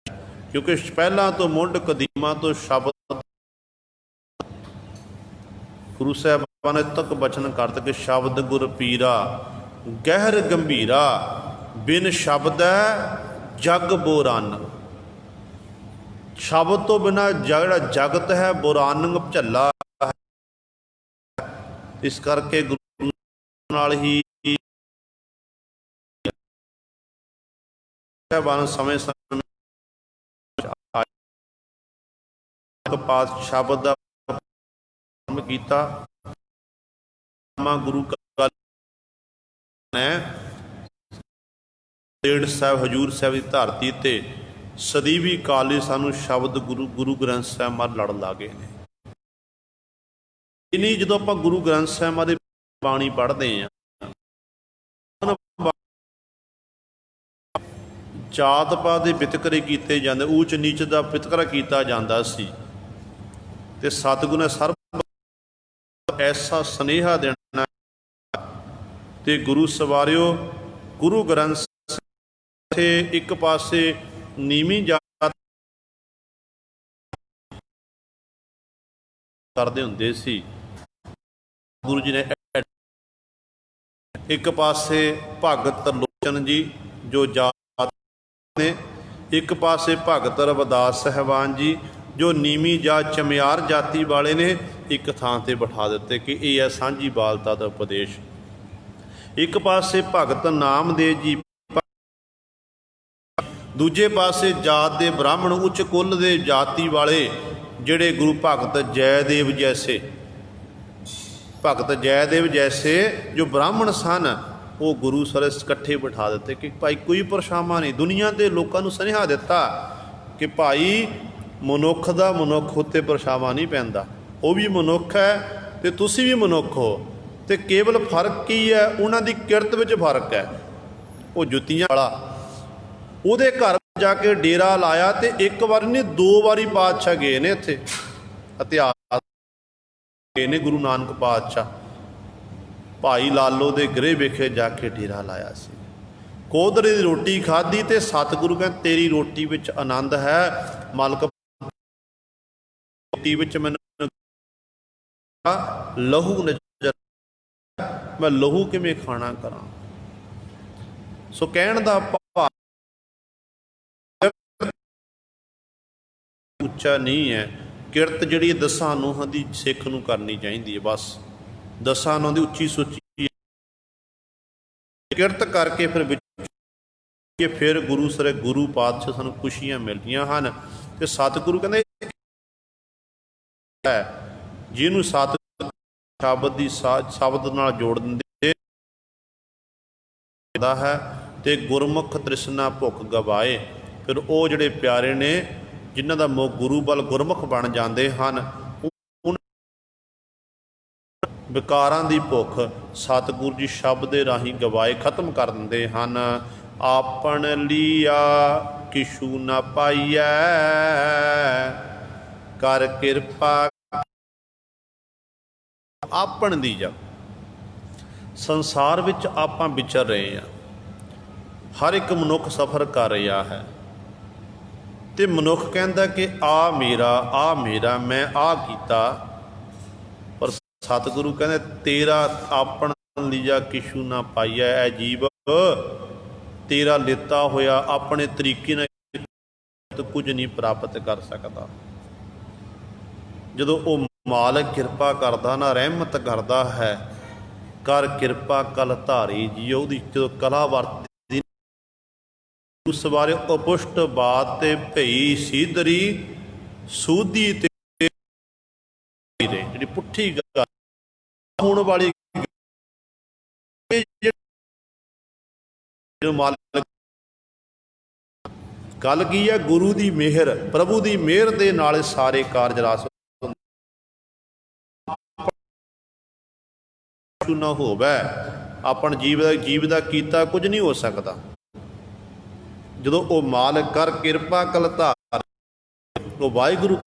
ਕਿਉਂਕਿ ਪਹਿਲਾਂ ਤੋਂ ਮੁੱਢ ਕਦੀਮਾਂ ਤੋਂ ਸ਼ਬਦ ਗੁਰੂ ਸਾਹਿਬਾਨ ਨੇ ਤੱਕ ਬਚਨ ਕਰਤ ਕਿ ਸ਼ਬਦ ਗੁਰ ਪੀਰਾ ਗਹਿਰ ਗੰਭੀਰਾ, ਬਿਨ ਸ਼ਬਦੈ ਜਗ ਬੋਰਾਨ। ਸ਼ਬਦ ਤੋਂ ਬਿਨਾਂ ਜਿਹੜਾ ਜਗਤ ਹੈ ਬੋਰਾਨੰਗ ਝੱਲਾ ਹੈ। ਇਸ ਕਰਕੇ ਗੁਰੂ ਨਾਲ ਹੀ ਸਾਹਿਬਾਨ ਸਮੇਂ ਪਾਤ ਸ਼ਬਦ ਦਾ ਕੰਮ ਕੀਤਾ। ਗੁਰੂ ਨੇ ਡੇਢ ਸਾਹਿਬ ਹਜੂਰ ਸਾਹਿਬ ਦੀ ਧਰਤੀ ਤੇ ਸਦੀਵੀ ਕਾਲ ਲਈ ਸਾਨੂੰ ਸ਼ਬਦ ਗੁਰੂ ਗ੍ਰੰਥ ਸਾਹਿਬ ਮਰ ਲੜ ਲਾ ਗਏ ਨੇ। ਇਹ ਨਹੀਂ, ਜਦੋਂ ਆਪਾਂ ਗੁਰੂ ਗ੍ਰੰਥ ਸਾਹਿਬ ਦੀ ਬਾਣੀ ਪੜ੍ਹਦੇ ਹਾਂ, ਜਾਤ ਪਾਤ ਦੇ ਵਿਤਕਰੇ ਕੀਤੇ ਜਾਂਦੇ, ਊਚ ਨੀਚ ਦਾ ਵਿਤਕਰਾ ਕੀਤਾ ਜਾਂਦਾ ਸੀ। ਤੇ ਸਤਿਗੁਰੂ ਨੇ ਸਰਬ ਐਸਾ ਸੁਨੇਹਾ ਦੇਣਾ ਤੇ ਗੁਰੂ ਸਵਾਰਿਓ, ਗੁਰੂ ਗ੍ਰੰਥ ਸਾਹਿਬ ਇੱਕ ਪਾਸੇ ਨੀਵੀਂ ਜਾਤ ਕਰਦੇ ਹੁੰਦੇ ਸੀ। ਗੁਰੂ ਜੀ ਨੇ ਇੱਕ ਪਾਸੇ ਭਗਤ ਤਰਲੋਚਨ ਜੀ ਜੋ ਜਾਤ ਨੇ, ਇੱਕ ਪਾਸੇ ਭਗਤ ਰਵਿਦਾਸ ਸਾਹਿਬਾਨ ਜੀ ਜੋ ਨੀਵੀਂ ਜਾਂ ਚਮਿਆਰ ਜਾਤੀ ਵਾਲੇ ਨੇ, ਇੱਕ ਥਾਂ ਤੇ ਬਿਠਾ ਦਿੱਤੇ ਕਿ ਇਹ ਹੈ ਸਾਂਝੀ ਬਾਲਤਾ ਦਾ ਉਪਦੇਸ਼। ਇੱਕ ਪਾਸੇ ਭਗਤ ਨਾਮਦੇਵ ਜੀ, ਦੂਜੇ ਪਾਸੇ ਜਾਤ ਦੇ ਬ੍ਰਾਹਮਣ ਉੱਚ ਕੁੱਲ ਦੇ ਜਾਤੀ ਵਾਲੇ ਜਿਹੜੇ ਗੁਰੂ ਭਗਤ ਜੈਦੇਵ ਜੈਸੇ, ਭਗਤ ਜੈਦੇਵ ਜੈਸੇ ਜੋ ਬ੍ਰਾਹਮਣ ਸਨ, ਉਹ ਗੁਰੂ ਸਰ ਇਕੱਠੇ ਬਿਠਾ ਦਿੱਤੇ ਕਿ ਭਾਈ ਕੋਈ ਪਰਛਾਵਾਂ ਨਹੀਂ। ਦੁਨੀਆ ਦੇ ਲੋਕਾਂ ਨੂੰ ਸੁਨੇਹਾ ਦਿੱਤਾ ਕਿ ਭਾਈ ਮਨੁੱਖ ਦਾ ਮਨੁੱਖ ਉੱਤੇ ਪਰਛਾਵਾਂ ਨਹੀਂ ਪੈਂਦਾ, ਉਹ ਵੀ ਮਨੁੱਖ ਹੈ ਅਤੇ ਤੁਸੀਂ ਵੀ ਮਨੁੱਖ ਹੋ, ਅਤੇ ਕੇਵਲ ਫਰਕ ਕੀ ਹੈ, ਉਹਨਾਂ ਦੀ ਕਿਰਤ ਵਿੱਚ ਫਰਕ ਹੈ। ਉਹ ਜੁੱਤੀਆਂ ਵਾਲਾ ਉਹਦੇ ਘਰ ਜਾ ਕੇ ਡੇਰਾ ਲਾਇਆ, ਅਤੇ ਇੱਕ ਵਾਰ ਨਹੀਂ 2 ਵਾਰੀ ਪਾਤਸ਼ਾਹ ਗਏ ਨੇ ਇੱਥੇ, ਇਤਿਹਾਸ ਗਏ ਨੇ ਗੁਰੂ ਨਾਨਕ ਪਾਤਸ਼ਾਹ। ਭਾਈ ਲਾਲੋ ਦੇ ਗ੍ਰਹਿ ਵਿਖੇ ਜਾ ਕੇ ਡੇਰਾ ਲਾਇਆ ਸੀ, ਕੋਧਰੇ ਦੀ ਰੋਟੀ ਖਾਧੀ, ਅਤੇ ਸਤਿਗੁਰੂ ਕਹਿੰਦੇ ਤੇਰੀ ਰੋਟੀ ਵਿੱਚ ਆਨੰਦ ਹੈ, ਮਾਲਕ ਰੋਟੀ ਵਿੱਚ ਮੈਨੂੰ ਲਹੂ ਨਜ਼ਰ, ਮੈਂ ਲਹੂ ਕਿਵੇਂ ਖਾਣਾ ਕਰਾਂ। ਸੋ ਕਹਿਣ ਦਾ ਭਾਵ ਉੱਚਾ ਨਹੀਂ ਹੈ। ਕਿਰਤ ਜਿਹੜੀ ਦਸਾਂ ਨੂੰਹਾਂ ਦੀ ਸਿੱਖ ਨੂੰ ਕਰਨੀ ਚਾਹੀਦੀ ਹੈ। ਬਸ ਦਸਾਂ ਨੂੰਹਾਂ ਦੀ ਉੱਚੀ ਸੁੱਚੀ ਕਿਰਤ ਕਰਕੇ ਫਿਰ ਗੁਰੂ ਸਰ ਗੁਰੂ ਪਾਤਸ਼ਾਹ ਸਾਨੂੰ ਖੁਸ਼ੀਆਂ ਮਿਲਦੀਆਂ ਹਨ। ਅਤੇ ਸਤਿਗੁਰੂ ਕਹਿੰਦੇ ਜਿਹਨੂੰ ਸਤ ਸ਼ਬਦ ਦੀ ਸ਼ਬਦ ਨਾਲ ਜੋੜ ਦਿੰਦੇ ਹੈ ਅਤੇ ਗੁਰਮੁਖ ਤ੍ਰਿਸ਼ਨਾ ਭੁੱਖ ਗਵਾਏ, ਫਿਰ ਉਹ ਜਿਹੜੇ ਪਿਆਰੇ ਨੇ ਜਿਨ੍ਹਾਂ ਦਾ ਮੁੱਖ ਗੁਰੂ ਵੱਲ ਗੁਰਮੁਖ ਬਣ ਜਾਂਦੇ ਹਨ, ਵਿਕਾਰਾਂ ਦੀ ਭੁੱਖ ਸਤਿਗੁਰੂ ਜੀ ਸ਼ਬਦ ਦੇ ਰਾਹੀਂ ਗਵਾਏ ਖਤਮ ਕਰ ਦਿੰਦੇ ਹਨ। ਆਪਣ ਲੀਆ ਕਿਛੂ ਨਾ ਪਾਈਐ, ਕਰ ਕਿਰਪਾ ਆਪਣ ਦੀ। ਜਬ ਸੰਸਾਰ ਵਿੱਚ ਆਪਾਂ ਵਿਚਰ ਰਹੇ ਹਾਂ, ਹਰ ਇੱਕ ਮਨੁੱਖ ਸਫ਼ਰ ਕਰ ਰਿਹਾ ਹੈ, ਅਤੇ ਮਨੁੱਖ ਕਹਿੰਦਾ ਕਿ ਆ ਮੇਰਾ ਮੈਂ ਆ ਕੀਤਾ, ਪਰ ਸਤਿਗੁਰੂ ਕਹਿੰਦੇ ਤੇਰਾ ਆਪਣ ਲੀਆ ਕਿਛੂ ਨਾ ਪਾਈਐ। ਐ ਜੀਵ ਤੇਰਾ ਲਿੱਤਾ ਹੋਇਆ ਆਪਣੇ ਤਰੀਕੇ ਨਾਲ ਕੁਝ ਨਹੀਂ ਪ੍ਰਾਪਤ ਕਰ ਸਕਦਾ। ਜਦੋਂ ਉਹ ਮਾਲਕ ਕਿਰਪਾ ਕਰਦਾ ਨਾ, ਰਹਿਮਤ ਕਰਦਾ ਹੈ, ਕਰ ਕਿਰਪਾ ਕਲ ਧਾਰੀ ਜੀ, ਉਹਦੀ ਜਦੋਂ ਕਲਾ ਵਰਤਦੀ ਉਸ ਬਾਰੇ ਉਪੁਸ਼ਟ ਬਾਤ ਤੇ ਭਈ ਸੀਧਰੀ ਸੂਦੀ ਤੇ ਜਿਹੜੀ ਪੁੱਠੀ ਗੱਲ ਹੋਣ ਵਾਲੀ ਮਾਲਕ ਗੱਲ ਕੀ ਹੈ, ਗੁਰੂ ਦੀ ਮਿਹਰ, ਪ੍ਰਭੂ ਦੀ ਮਿਹਰ ਦੇ ਨਾਲ ਸਾਰੇ ਕਾਰਜ ਰਾਸ ਨਾ ਹੋਵੇ। ਆਪਣ ਜੀਵ ਦਾ ਕੀਤਾ ਕੁਝ ਨਹੀਂ ਹੋ ਸਕਦਾ। ਜਦੋਂ ਉਹ ਮਾਲਕ ਕਰ ਕਿਰਪਾ ਕਲ ਧਾਰ, ਉਹ ਵਾਹਿਗੁਰੂ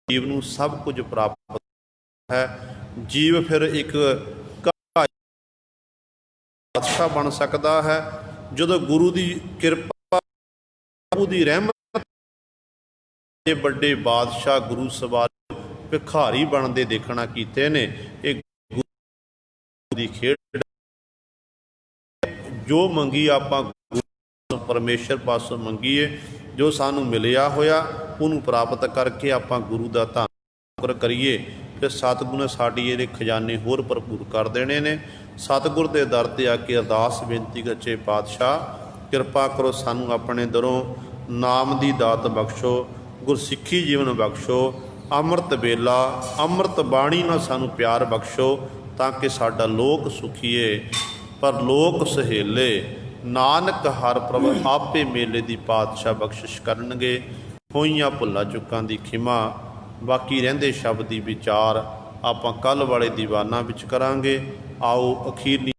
ਜੀਵ ਨੂੰ ਸਭ ਕੁਝ ਪ੍ਰਾਪਤ ਹੈ। ਜੀਵ ਫਿਰ ਇੱਕ ਬਾਦਸ਼ਾਹ ਬਣ ਸਕਦਾ ਹੈ ਜਦੋਂ ਗੁਰੂ ਦੀ ਕਿਰਪਾ, ਪ੍ਰਭੂ ਦੀ ਰਹਿਮਤ। ਵੱਡੇ ਬਾਦਸ਼ਾਹ ਗੁਰੂ ਸਵਾਰ ਭਿਖਾਰੀ ਬਣਦੇ ਦੇਖਣਾ ਕੀਤੇ ਨੇ। ਇਹ ਗੁਰੂ ਦੀ ਖੇਡ, ਜੋ ਮੰਗੀ ਆਪਾਂ ਪਰਮੇਸ਼ਰ ਪਾਸੋਂ ਮੰਗੀਏ, ਜੋ ਸਾਨੂੰ ਮਿਲਿਆ ਹੋਇਆ ਉਹਨੂੰ ਪ੍ਰਾਪਤ ਕਰਕੇ ਆਪਾਂ ਗੁਰੂ ਦਾ ਧੰਨ ਕਰੀਏ, ਫਿਰ ਸਤਿਗੁਰੂ ਨੇ ਸਾਡੀ ਇਹਦੇ ਖਜ਼ਾਨੇ ਹੋਰ ਭਰਪੂਰ ਕਰ ਦੇਣੇ ਨੇ। ਸਤਿਗੁਰ ਦੇ ਦਰ 'ਤੇ ਆ ਕੇ ਅਰਦਾਸ ਬੇਨਤੀ ਕਰਚੇ, ਪਾਤਸ਼ਾਹ ਕਿਰਪਾ ਕਰੋ, ਸਾਨੂੰ ਆਪਣੇ ਦਰੋਂ ਨਾਮ ਦੀ ਦਾਤ ਬਖਸ਼ੋ, ਗੁਰਸਿੱਖੀ ਜੀਵਨ ਬਖਸ਼ੋ, ਅੰਮ੍ਰਿਤ ਵੇਲਾ ਅੰਮ੍ਰਿਤ ਬਾਣੀ ਨਾਲ ਸਾਨੂੰ ਪਿਆਰ ਬਖਸ਼ੋ, ਤਾਂ ਕਿ ਸਾਡਾ ਲੋਕ ਸੁਖੀਏ ਪਰ ਲੋਕ ਸਹੇਲੇ। ਨਾਨਕ ਹਰ ਪ੍ਰਭ ਆਪੇ ਮੇਲੇ ਦੀ ਪਾਤਸ਼ਾਹ ਬਖਸ਼ਿਸ਼ ਕਰਨਗੇ। ਹੋਈਆਂ ਭੁੱਲਾਂ ਚੁੱਕਾਂ ਦੀ ਖਿਮਾ, ਬਾਕੀ ਰਹਿੰਦੇ ਸ਼ਬਦ ਦੀ ਵਿਚਾਰ ਆਪਾਂ ਕੱਲ੍ਹ ਵਾਲੇ ਦੀਵਾਨਾਂ ਵਿੱਚ ਕਰਾਂਗੇ। ਆਓ ਅਖੀਰਲੀ